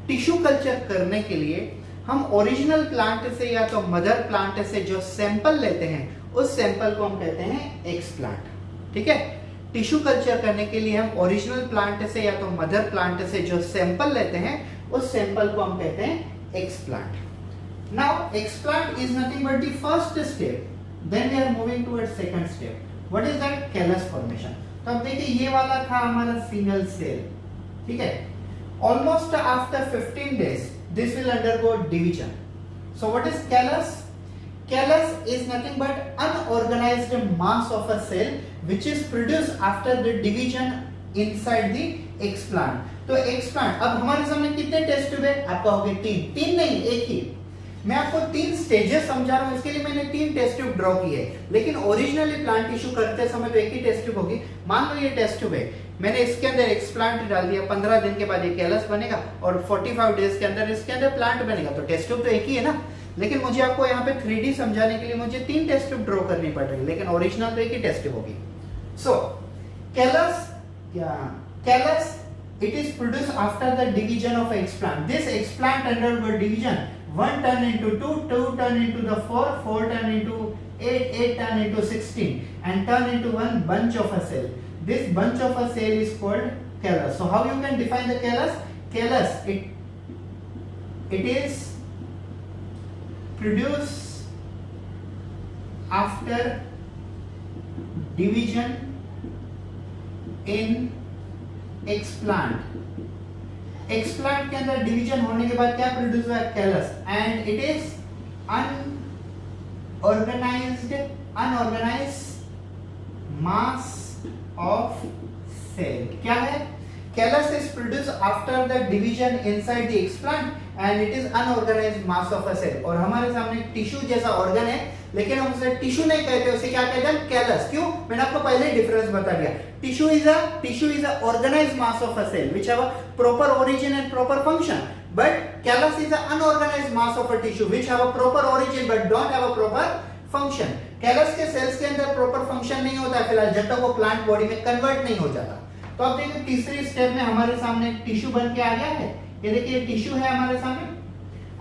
Tissue culture करने के लिए हम original plant से या तो mother plant से जो sample लेते हैं उस सैंपल को हम कहते हैं एक्सप्लांट. ठीक है. टिश्यू कल्चर करने के लिए हम ओरिजिनल प्लांट से या तो मदर प्लांट से जो सैंपल लेते हैं उस सैंपल को हम कहते हैं explant. Now explant is nothing but the first step. Then we are moving towards second step. What is that? Callus formation. तो अब देखिए ये वाला था हमारा सिंगल सेल. ठीक है. Almost after 15 days, this will undergo division. So what is callus? Callus is nothing but unorganized mass of a cell which is produced after the division inside the explant. तो explant अब हमारे सामने कितने test tube है? आप कहोगे 3 नहीं, एक ही. मैं आपको 3 स्टेजेस समझा रहा हूँ, इसके लिए मैंने 3 टेस्ट ट्यूब ड्रॉ किए. लेकिन ओरिजिनली प्लांट टिश्यू करते समय तो एक ही टेस्ट ट्यूब होगी. मान लो ये टेस्ट ट्यूब है, मैंने इसके अंदर एक्सप्लांट डाल दिया. 15 दिन के बाद ये कैलस बनेगा और 45 डेज के अंदर इसके अंदर प्लांट बनेगा. तो टेस्ट ट्यूब तो एक ही है ना. लेकिन मुझे आपको यहाँ पे 3D समझाने के लिए मुझे 3 टेस्ट ट्यूब ड्रॉ करनी पड़ रही है, लेकिन ओरिजिनल तो एक ही टेस्ट ट्यूब होगी. सो callus it is produced after the division of explant. This explant undergo division. 1 turn into 2, 2 turn into the 4, 4 turn into 8, 8 turn into 16, and turn into one bunch of a cell. This bunch of a cell is called callus. So how you can define the callus? Callus, it is produced after division in explant. Explant के अंदर division होने के बाद क्या produce हुआ? Callus. And it is unorganised mass of cell. क्या है? Callus is produce after the division inside the explant and it is unorganised mass of a cell. और हमारे सामने टिश्यू जैसा ऑर्गन है, लेकिन हम उसे टिश्यू नहीं कहते, उसे क्या कहते हैं? कैलस. क्यों? मैंने आपको पहले ही डिफरेंस बता दिया. Tissue is a organised mass of a cell which have a proper origin and proper function, but callus is an unorganized mass of a tissue which have a proper origin but don't have a proper function. Callus के sales के अंदर proper function नहीं होता है फिलहाल, जब तक वो प्लांट बॉडी में कन्वर्ट नहीं हो जाता. तो अब देखिए तीसरी स्टेप में हमारे सामने टिश्यू बन के आ गया है. ये देखिए टिश्यू है हमारे सामने.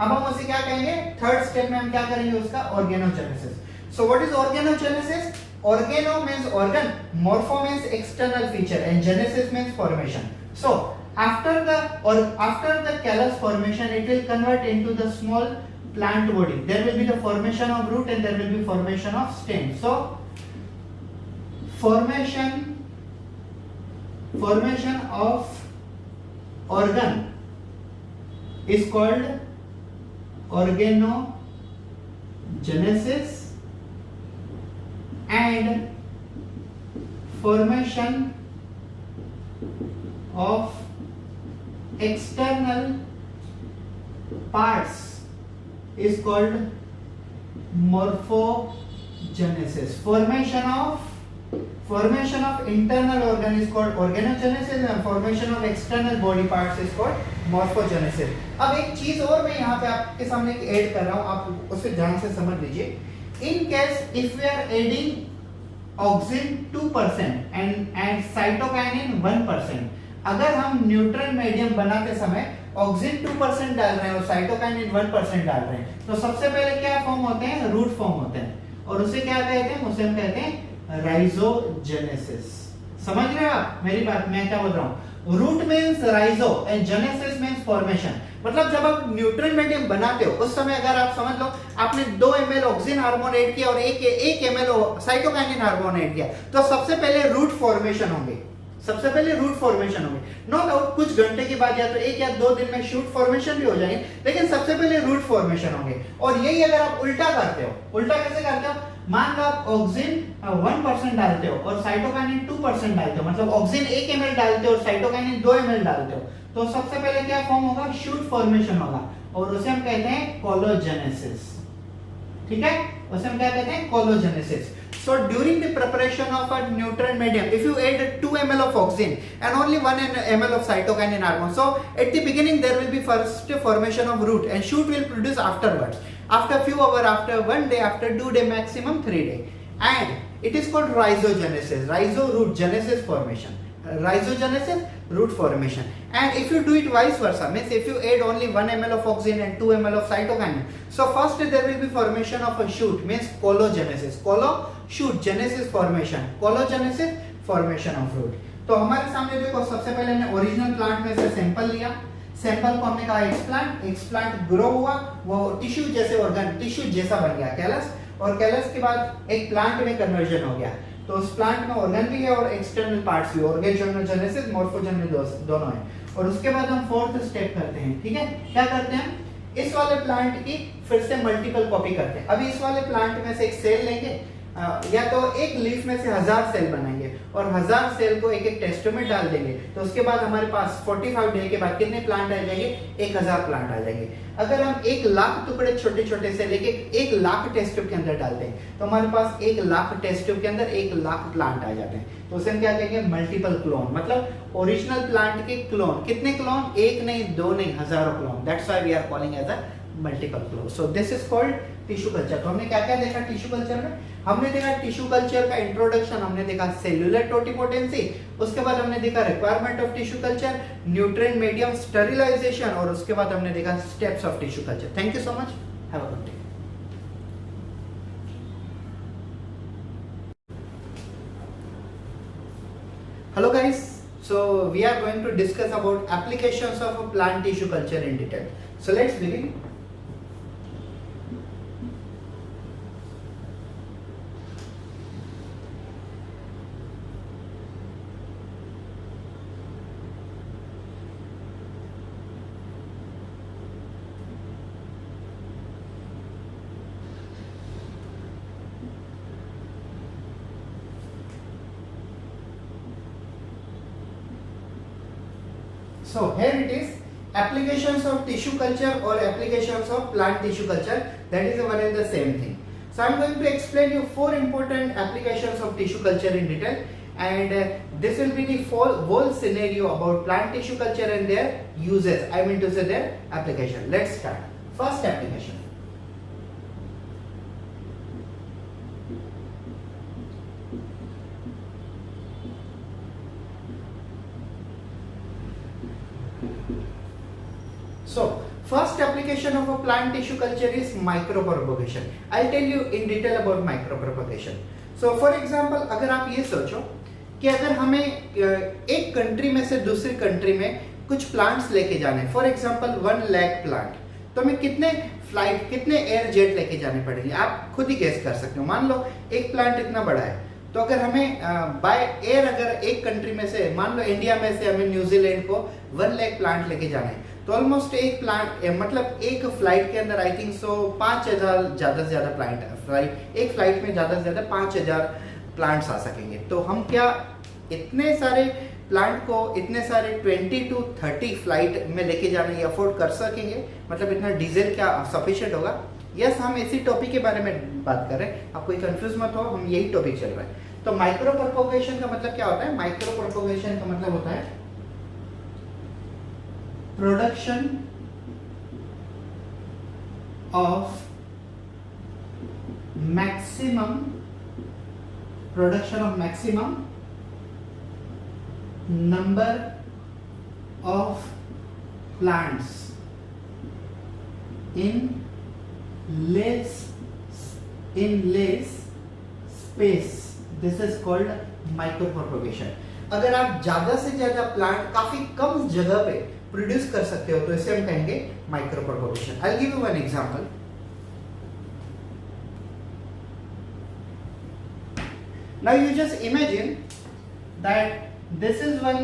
अब हम उसे क्या कहेंगे, थर्ड स्टेप में हम क्या करेंगे उसका, organogenesis. So what is organogenesis? Organo means organ, morpho means external feature, and genesis means formation. So after the callus formation, it will convert into the small plant body. There will be the formation of root and there will be formation of stem. So formation of organ is called organogenesis, and formation of external parts is called morphogenesis. Formation of internal organ is called organogenesis and formation of external body parts is called morphogenesis. अब एक चीज और मैं यहाँ पे आपके सामने add कर रहा हूँ, आप उसे ध्यान से समझ लीजिए. In case if we are adding auxin 2% and cytokinin 1%, अगर हम न्यूट्रल मीडियम बनाते समय ऑक्सिन 2% डाल रहे हैं और साइटोकाइनिन 1% डाल रहे हैं, तो सबसे पहले क्या फॉर्म होते हैं, रूट फॉर्म होते हैं, और उसे क्या कहते हैं, उसे हम कहते हैं राइजोजेनेसिस. समझ रहे हैं आप मेरी बात, मैं क्या बोल रहा हूँ? रूट मींस राइजो एंड जेनेसिस मींस फॉर्मेशन. मतलब जब आप न्यूट्रल मीडियम बनाते हो उस समय अगर आप समझ लो आपने 2 ml ऑक्सिन हार्मोन ऐड किया और 1 ml साइटोकाइनिन हार्मोन ऐड किया, तो सबसे पहले रूट फॉर्मेशन होंगे. नो डाउट कुछ घंटे के बाद या तो 1 या 2 दिन में शूट फॉर्मेशन भी हो जाएंगे, लेकिन सबसे पहले रूट फॉर्मेशन होंगे. और यही अगर आप उल्टा करते हो, उल्टा कैसे करते हो? मान लो आप ऑक्सिन 1% डालते हो और साइटोकाइनिन 2% डालते हो, मतलब ऑक्सिन 1 ml डालते हो और साइटोकाइनिन 2 ml डालते हो, तो सबसे पहले क्या फॉर्म होगा, शूट फॉर्मेशन होगा, और उसे हम कहते हैं कोलोजेनेसिस. ठीक है, उसे हम क्या कहते हैं, कोलोजेनेसिस. So during the preparation of a nutrient medium, if you add 2 ml of auxin and only 1 ml of cytokinin hormone, so at the beginning there will be first formation of root and shoot will produce afterwards, after few hours, after 1 day, after 2 day, maximum 3 day, and it is called rhizogenesis. Rhizo root genesis formation, rhizogenesis root formation. And if you do it vice versa, means if you add only 1 ml of auxin and 2 ml of cytokinin, so first there will be formation of a shoot, means coalogenesis, shoot genesis formation, coalogenesis formation of root. तो हमारे सामने देखो सबसे पहले हमने original plant में से sample लिया, सैंपल को हमने कहा एक्सप्लांट ग्रो हुआ, वो टिश्यू जैसे ऑर्गन टिश्यू जैसा बन गया कैलस, और कैलस के बाद एक प्लांट में कन्वर्जन हो गया, तो उस प्लांट में ऑर्गन भी है और एक्सटर्नल पार्ट्स भी, ऑर्गेनोजेनेसिस मॉर्फोजेनेसिस दोनों है. और उसके बाद हम फोर्थ स्टेप करते हैं. ठीक है, क्या करते हैं, इस वाले प्लांट की फिर से मल्टीपल कॉपी करते हैं. अभी इस वाले प्लांट में से एक सेल लेंगे, या तो एक लीफ में से 1000 सेल बनाएंगे और 1000 सेल को एक टेस्ट में डाल देंगे, तो उसके बाद हमारे पास 45 डे के बाद कितने प्लांट आ जाएंगे, 1000 प्लांट आ जाएंगे. अगर हम 1 लाख टुकड़े छोटे छोटे से लेके 1 लाख टेस्ट ट्यूब के अंदर डालते हैं, तो हमारे पास 1 लाख टेस्ट ट्यूब के अंदर 1 लाख प्लांट आ जाते हैं. तो उसे हम क्या कहेंगे, मल्टीपल क्लोन, मतलब ओरिजिनल प्लांट के क्लोन. कितने क्लोन, 1 नहीं 2 नहीं, हजारों clone. That's why we are calling as a multiple clone. So this is called tissue culture. तो हमने क्या क्या देखा टिश्यू कल्चर में? हमने देखा टिश्यू कल्चर का इंट्रोडक्शन, हमने देखा सेल्यूलर टोटिपोटेंसी, उसके बाद हमने देखा requirement of tissue culture, nutrient medium sterilisation, और उसके बाद हमने देखा steps of tissue culture. Thank you so much, have a good day. Hello guys, so we are going to discuss about applications of a plant tissue culture in detail. So let's begin. So here it is, applications of tissue culture or applications of plant tissue culture, that is one and the same thing. So I am going to explain you 4 important applications of tissue culture in detail, and this will be the whole scenario about plant tissue culture and their uses, I mean to say their application. Let's start. First application. So First application of a plant tissue culture is micropropagation. I'll tell you in detail about micropropagation. So for example, अगर आप ये सोचो कि अगर हमें एक country में से दूसरी कंट्री में कुछ प्लांट्स लेके जाने, फॉर एग्जांपल 1 लाख प्लांट, तो हमें कितने एयर जेट लेके जाने पड़ेंगे, आप खुद ही गेस कर सकते हो। मान लो एक प्लांट इतना बड़ा है, तो अगर हमें बाय एयर अगर एक कंट्री में से, मान लो इंडिया में से हमें न्यूजीलैंड को 1 लाख प्लांट लेके जाना है, तो ऑलमोस्ट एक प्लांट मतलब एक फ्लाइट के अंदर आई थिंक सो 5000 ज्यादा से ज्यादा प्लांट, एक फ्लाइट में ज्यादा से ज्यादा 5000 प्लांट्स आ सकेंगे। तो हम क्या इतने सारे प्लांट को इतने सारे 20 to 30 फ्लाइट में लेके जाना ये अफोर्ड कर सकेंगे? मतलब इतना डीजल क्या सफिशिएंट होगा? यस, हम इसी टॉपिक के बारे में बात कर रहे हैं, आप कोई कंफ्यूज मत हो, हम यही टॉपिक चल रहा है। तो माइक्रो प्रोपोगेशन का मतलब क्या होता है? माइक्रो प्रोपोगेशन का मतलब होता है production of maximum number of plants in less space. This is called micropropagation. अगर आप ज्यादा से ज्यादा प्लांट काफी कम जगह पे प्रोड्यूस कर सकते हो तो इसे हम कहेंगे माइक्रोप्रोपोगेशन। I'll give you one example. Now you just imagine that this is one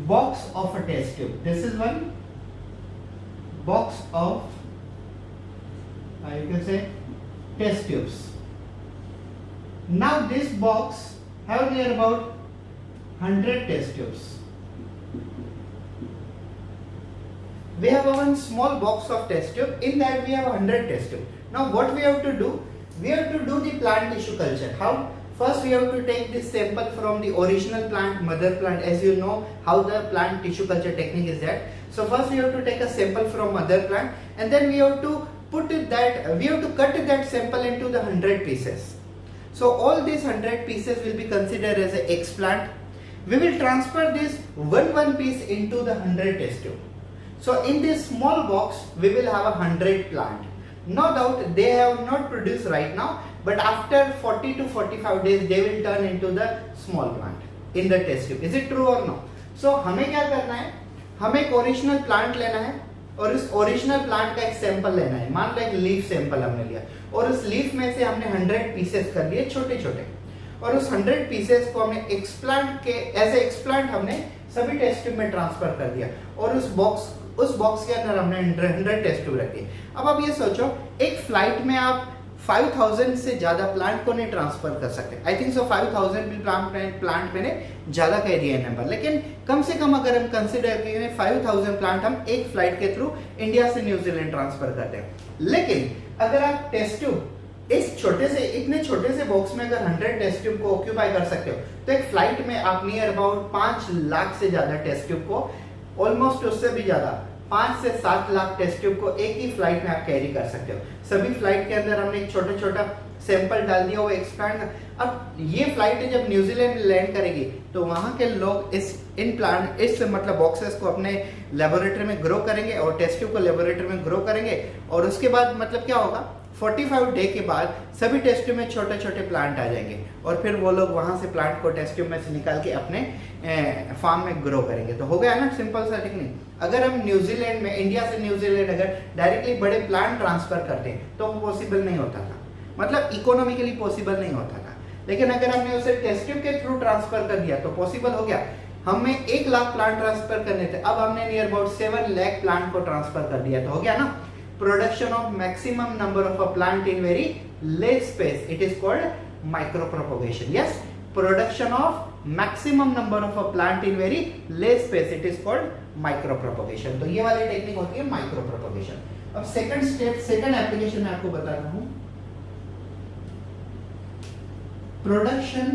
box of a test tube. This is one box of you can say test tubes. Now this box have near about 100 test tubes. We have one small box of test tube. In that we have 100 test tube. Now what we have to do? We have to do the plant tissue culture. How? First we have to take this sample from the original plant, mother plant. As you know how the plant tissue culture technique is that. So first we have to take a sample from mother plant, and then we have to cut that sample into the 100 pieces. So all these 100 pieces will be considered as a X plant. We will transfer this one piece into the 100 test tube. So in this small box we will have 100 plant. No doubt they have not produced right now, but after 40 to 45 days they will turn into the small plant in the test tube. Is it true or no? So हमें क्या करना है? हमें एक original plant लेना है और उस ओरिजिनल प्लांट का एक सैंपल लेना है। मान लो एक लीफ सैंपल हमने लिया और उस लीफ में से हमने 100 पीसेस कर लिए छोटे छोटे, और उस 100 पीसेस को हमने एक्सप्लांट के एज ए एक्सप्लांट हमने सभी टेस्ट ट्यूब में ट्रांसफर कर दिया, और उस बॉक्स के अंदर हमने 100 टेस्ट ट्यूब रखी। अब आप ये सोचो, एक फ्लाइट में आप 5000 से ज्यादा प्लांट को नहीं ट्रांसफर कर सकते। आई थिंक सो 5000 भी प्लांट मैंने ज्यादा कह दिया है नंबर, लेकिन कम से कम अगर हम कंसिडर करें 5000 प्लांट हम एक फ्लाइट के थ्रू इंडिया से न्यूजीलैंड ट्रांसफर करते हैं। लेकिन अगर आप टेस्ट ट्यूब इस इतने छोटे से बॉक्स में अगर 100 टेस्ट ट्यूब को ऑक्यूपाई कर सकते हो, तो एक फ्लाइट में आप नियर अबाउट 5 लाख से ज्यादा टेस्ट ट्यूब को, ऑलमोस्ट उससे भी ज्यादा 5 से 7 लाख टेस्ट ट्यूब को एक ही फ्लाइट में आप कैरी कर सकते हो। सभी फ्लाइट के अंदर हमने एक छोटा छोटा सैंपल डाल दिया, वो एक्सपैंड। अब ये फ्लाइट जब न्यूजीलैंड लैंड करेगी तो वहां के लोग इस मतलब बॉक्सेस को अपने लेबोरेटरी में ग्रो करेंगे और टेस्ट ट्यूब को लेबोरेटरी में ग्रो करेंगे, और उसके बाद मतलब क्या होगा, 45 डे के बाद सभी टेस्ट ट्यूब में छोटे छोटे प्लांट आ जाएंगे, और फिर वो लोग वहां से प्लांट को टेस्ट ट्यूब में से निकाल के अपने फार्म में ग्रो करेंगे। तो हो गया ना सिंपल सा टेक्निक। अगर हम न्यूजीलैंड में, इंडिया से न्यूजीलैंड अगर डायरेक्टली बड़े प्लांट ट्रांसफर करते हैं तो वो पॉसिबल नहीं होता था, मतलब इकोनॉमिकली पॉसिबल नहीं होता था। लेकिन अगर हमने उसे टेस्ट ट्यूब के थ्रू ट्रांसफर कर दिया तो पॉसिबल हो गया। हमें 1 लाख प्लांट ट्रांसफर करने थे, अब हमने नियर अबाउट 7 लाख प्लांट को ट्रांसफर कर दिया, तो हो गया ना। Production of maximum number of a plant in very less space, it is called micropropagation. Yes, production of maximum number of a plant in very less space, it is called micropropagation. तो ये वाली technique होती है micropropagation. अब second application मैं आपको बता रहा हूं, production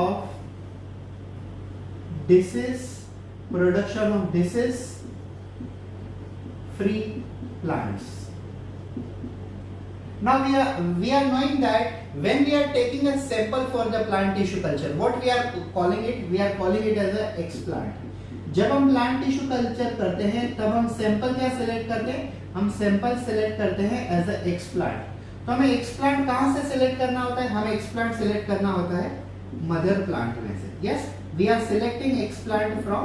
of disease free plants. Now we are knowing that when we are taking a sample for the plant tissue culture, what we are calling it? We are calling it as a explant. जब हम plant tissue culture करते हैं तब हम sample क्या select करते हैं, हम सैंपल सिलेक्ट करते हैं एज अ एक्सप्लांट। तो हमें एक्सप्लांट कहां से सिलेक्ट करना होता है, हमें एक्सप्लांट सिलेक्ट करना होता है मदर प्लांट में से। Yes, we are selecting explant from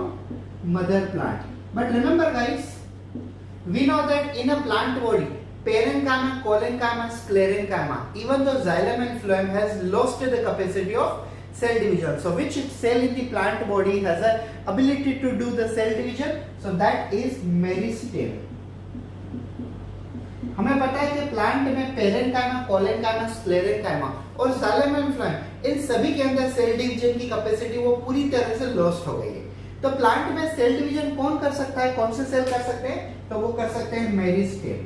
mother plant. But remember guys, we know that in a plant body, parenchyma, collenchyma, sclerenchyma, even though xylem and phloem has lost the capacity of cell division. So which cell in the plant body has a ability to do the cell division? So that is meristem. हमें पता है कि plant में parenchyma, collenchyma, sclerenchyma और xylem and phloem, इन सभी के अंदर cell division की कैपेसिटी वो पूरी तरह से लॉस्ट हो गई है। तो प्लांट में सेल डिवीजन कौन कर सकता है, कौन से सेल कर सकते हैं, तो वो कर सकते हैं मेरिस्टेम।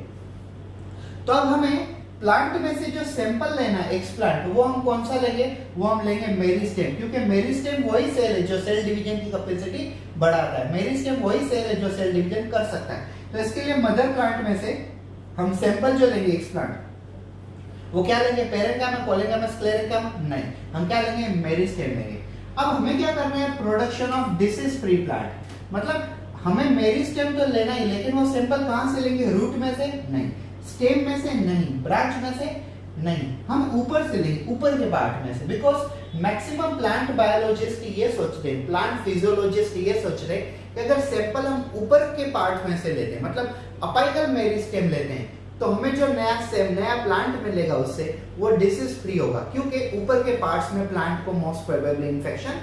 तो अब हमें प्लांट में से जो सैंपल लेना है एक्सप्लांट, वो हम कौन सा लेंगे, वो हम लेंगे मेरिस्टेम, क्योंकि मेरिस्टेम वही सेल है जो सेल डिवीजन की कैपेसिटी बढ़ाता है। मेरिस्टेम वही सेल है जो सेल डिवीजन कर सकता है। तो इसके लिए मदर प्लांट में से हम सैंपल जो लेंगे एक्सप्लांट, वो क्या लेंगे, पेरेंकाइमा, कोलेनकाइमा, स्क्लेरेनकाइमा नहीं, हम क्या लेंगे, मेरिस्टेम लेंगे। अब हमें क्या करना है, production of disease free plant, मतलब हमें मेरिस्टेम तो लेना ही, लेकिन वो सैंपल कहां से लेंगे, रूट में से नहीं, स्टेम में से नहीं, ब्रांच में से नहीं, हम ऊपर से लेंगे, ऊपर के पार्ट में से। बिकॉज मैक्सिमम प्लांट बायोलॉजिस्ट ये सोचते हैं, प्लांट फिजियोलॉजिस्ट ये सोच रहे हैं कि अगर सैंपल हम ऊपर के पार्ट में से लेते हैं, मतलब अपाइकल मेरिस्टेम लेते हैं, तो हमें जो नया प्लांट मिलेगा उससे वो डिसीज फ्री होगा, क्योंकि ऊपर के पार्ट्स में प्लांट को मोस्ट प्रोबेबली इन्फेक्शन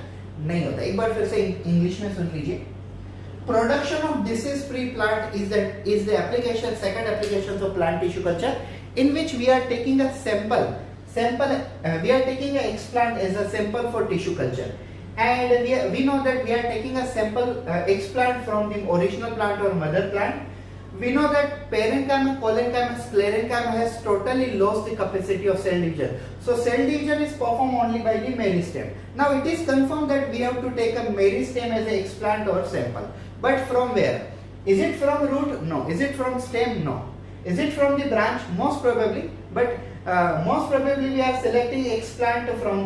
नहीं होता। एक बार फिर से इंग्लिश में सुन लीजिए। Production of disease free plant is the application, second application of plant tissue culture, in which we are taking a sample we are taking an explant as a sample for tissue culture, and we know that we are taking a sample explant from the original plant or mother plant. We know that parenchyma, collenchyma, sclerenchyma has totally lost the capacity of cell division. So cell division is performed only by the meristem. Now it is confirmed that we have to take a meristem as an explant or sample. But from where? Is it from root? No. Is it from stem? No. Is it from the branch? Most probably. But most probably we are selecting explant from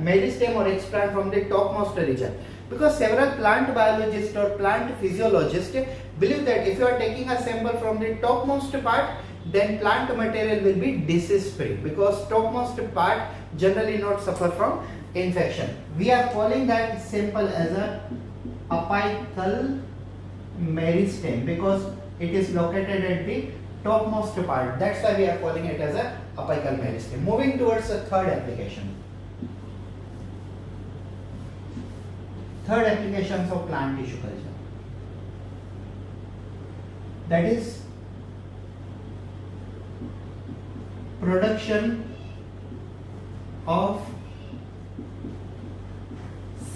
meristem or explant from the topmost region, because several plant biologists or plant physiologists believe that if you are taking a sample from the topmost part, then plant material will be disease free, because topmost part generally not suffer from infection. We are calling that sample as a apical meristem because it is located at the topmost part. That's why we are calling it as a apical meristem. Moving towards the third application. Third applications of plant tissue culture, that is production of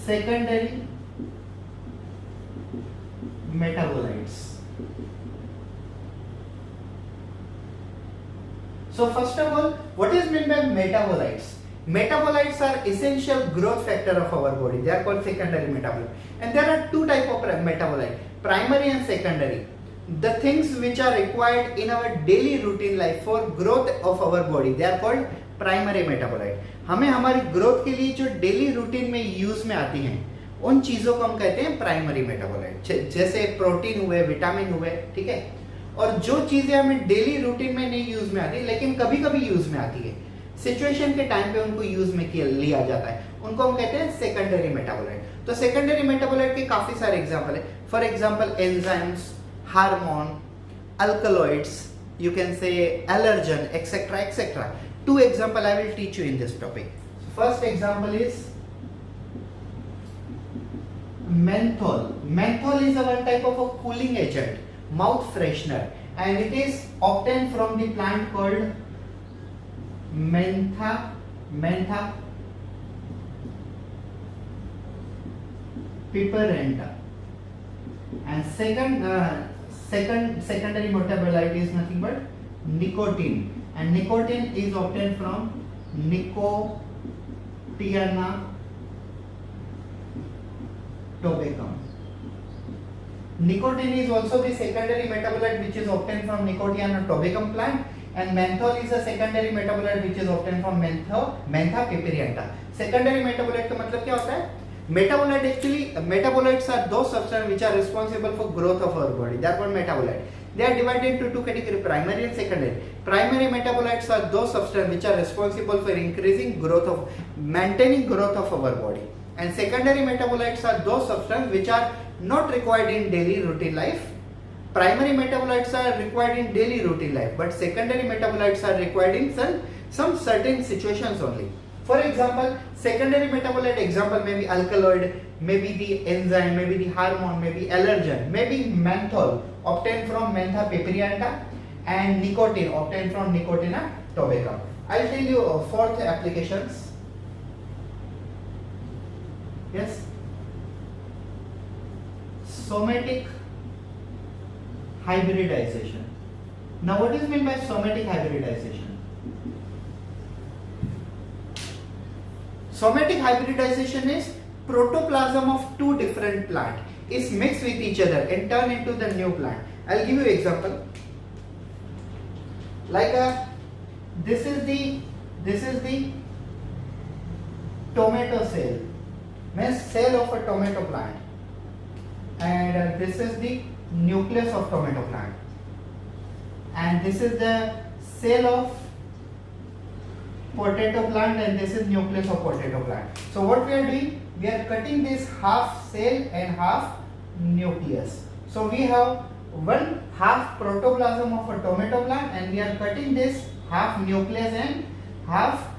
secondary metabolites. So first of all, what is meant by metabolites? Metabolites are essential growth factor of our body. They are called secondary metabolites. And there are two types of metabolites, primary and secondary. The things which are required in our daily routine life for growth of our body, they are called primary metabolites. हमें हमारी growth के लिए जो daily routine में use में आती हैं, उन चीजों को हम कहते हैं प्राइमरी मेटाबोलाइट, जैसे प्रोटीन हुए, विटामिन हुए, ठीक है। और जो चीजें हमें डेली रूटीन में नहीं यूज में आती लेकिन कभी कभी यूज में आती है, सिचुएशन के टाइम पे उनको यूज में लिया जाता है, उनको हम कहते हैं सेकेंडरी मेटाबोलाइट। तो सेकेंडरी मेटाबोलाइट के काफी सारे एग्जांपल है। For example enzymes, hormone, alkaloids, you can say allergen, etc., etc. Two example I will teach you in this topic. First example is menthol. Menthol is a one type of a cooling agent, mouth freshener, and it is obtained from the plant called Mentha piperenta. And secondary metabolite is nothing but nicotine, and nicotine is obtained from Nicotiana tobacum. Nicotine is also the secondary metabolite which is obtained from Nicotiana tobacum plant, and menthol is a secondary metabolite which is obtained from Mentha piperenta. Secondary metabolite का मतलब क्या होता है? Metabolites are those substances which are responsible for growth of our body. They are called metabolite. They are divided into two categories, primary and secondary. Primary metabolites are those substances which are responsible for maintaining growth of our body. And secondary metabolites are those substances which are not required in daily routine life. Primary metabolites are required in daily routine life, but secondary metabolites are required in some certain situations only. For example, secondary metabolite example may be alkaloid, maybe the enzyme, maybe the hormone, maybe allergen, maybe menthol obtained from Mentha piperita, and nicotine obtained from Nicotina tabacum. I'll tell you fourth applications. Yes. Somatic hybridization. Now what is meant by somatic hybridization? Somatic hybridization is protoplasm of two different plants is mixed with each other and turn into the new plant. I'll give you an example. Like this is the tomato cell, means cell of a tomato plant, and this is the nucleus of tomato plant, and this is the cell of potato plant, and this is nucleus of potato plant. So what we are doing, we are cutting this half cell and half nucleus. So we have one half protoplasm of a tomato plant, and we are cutting this half nucleus and half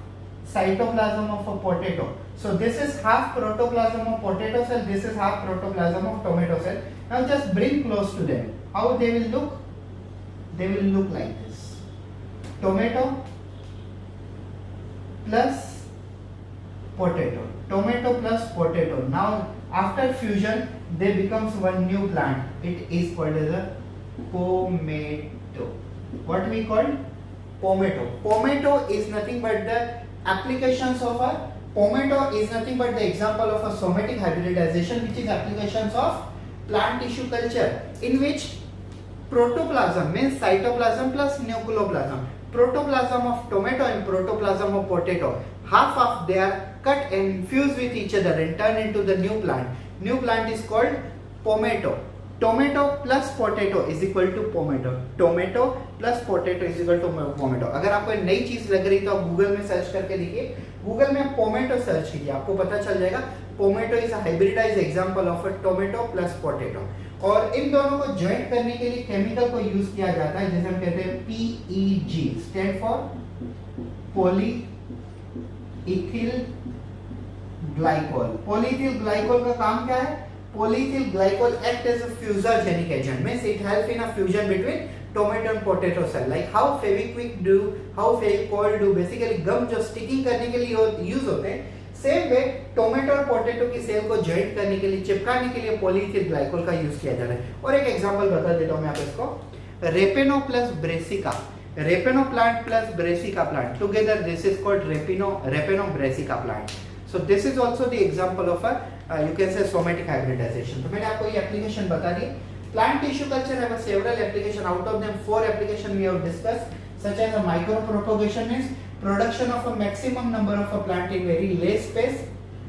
cytoplasm of a potato. So this is half protoplasm of potato cell, this is half protoplasm of tomato cell. Now just bring close to them. How they will look? They will look like this. Tomato plus potato, tomato plus potato. Now after fusion they becomes one new plant. It is called as a pomato. What we call pomato? Pomato is nothing but the applications of a pomato is nothing but the example of a somatic hybridization, which is applications of plant tissue culture, in which protoplasm means cytoplasm plus nucleoplasm. Protoplasm of tomato and protoplasm of potato, half of they are cut and fuse with each other and turn into the new plant. New plant is called pomato. Tomato plus potato is equal to pomato. Tomato plus potato is equal to pomato. अगर आपको नई चीज लग रही तो आप Google में search करके देखिए. गूगल में पोमेटो सर्च कीजिए, आपको पता चल जाएगा. Pomato is a hybridised example of a tomato plus potato. और इन दोनों को ज्वाइंट करने के लिए केमिकल को यूज किया जाता है, जैसे हम कहते हैं PEG, stand for poly ethyl glycol. Polyethyl glycol का काम क्या है? Polyethyl glycol act as a fusogenic agent, means it helps in a fusion between tomato and potato cell. Like how Fevikwik do, how Fevicol do, basically गम जो sticking करने के लिए use होते हैं, सेम वे टोमेटो और potato की cell को joint करने के लिए, चिपकाने के लिए पॉलीइथिल ग्लाइकोल का यूज किया जा रहा है. और एक एग्जांपल बता देता हूं मैं आप इसको. Raphano plus brassica, raphano plant plus brassica plant together, this is called raphano brassica plant. So this is also the example of a you can say somatic hybridization. तो मैंने आपको ये application बता दी. Plant tissue culture have a several application. Out of them 4 application we have discussed, such as a micropropagation means production of a maximum number of a plant in very less space,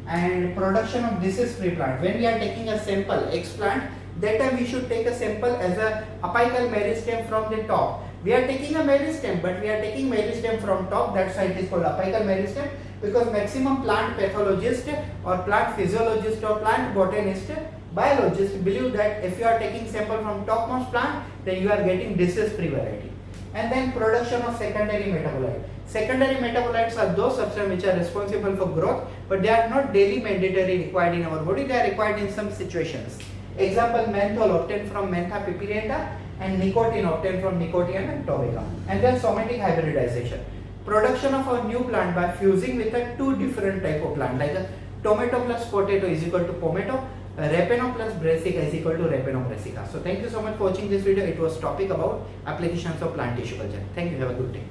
and production of disease-free plant. When we are taking a sample X plant, that time we should take a sample as a apical meristem from the top. We are taking a meristem, but we are taking meristem from top. That's why it is called apical meristem. Because maximum plant pathologist or plant physiologist or plant botanist, biologist believe that if you are taking sample from topmost plant, then you are getting disease-free variety. And then production of secondary metabolite. Secondary metabolites are those substances which are responsible for growth, but they are not daily mandatory required in our body. They are required in some situations. Example: menthol obtained from Mentha piperita, and nicotine obtained from Nicotina tabacum. And then somatic hybridization. Production of a new plant by fusing with a two different type of plant, like a tomato plus potato is equal to pomato, Repeno plus brassica is equal to Repeno brassica. So thank you so much for watching this video. It was topic about applications of plant tissue culture. Thank you. Have a good day.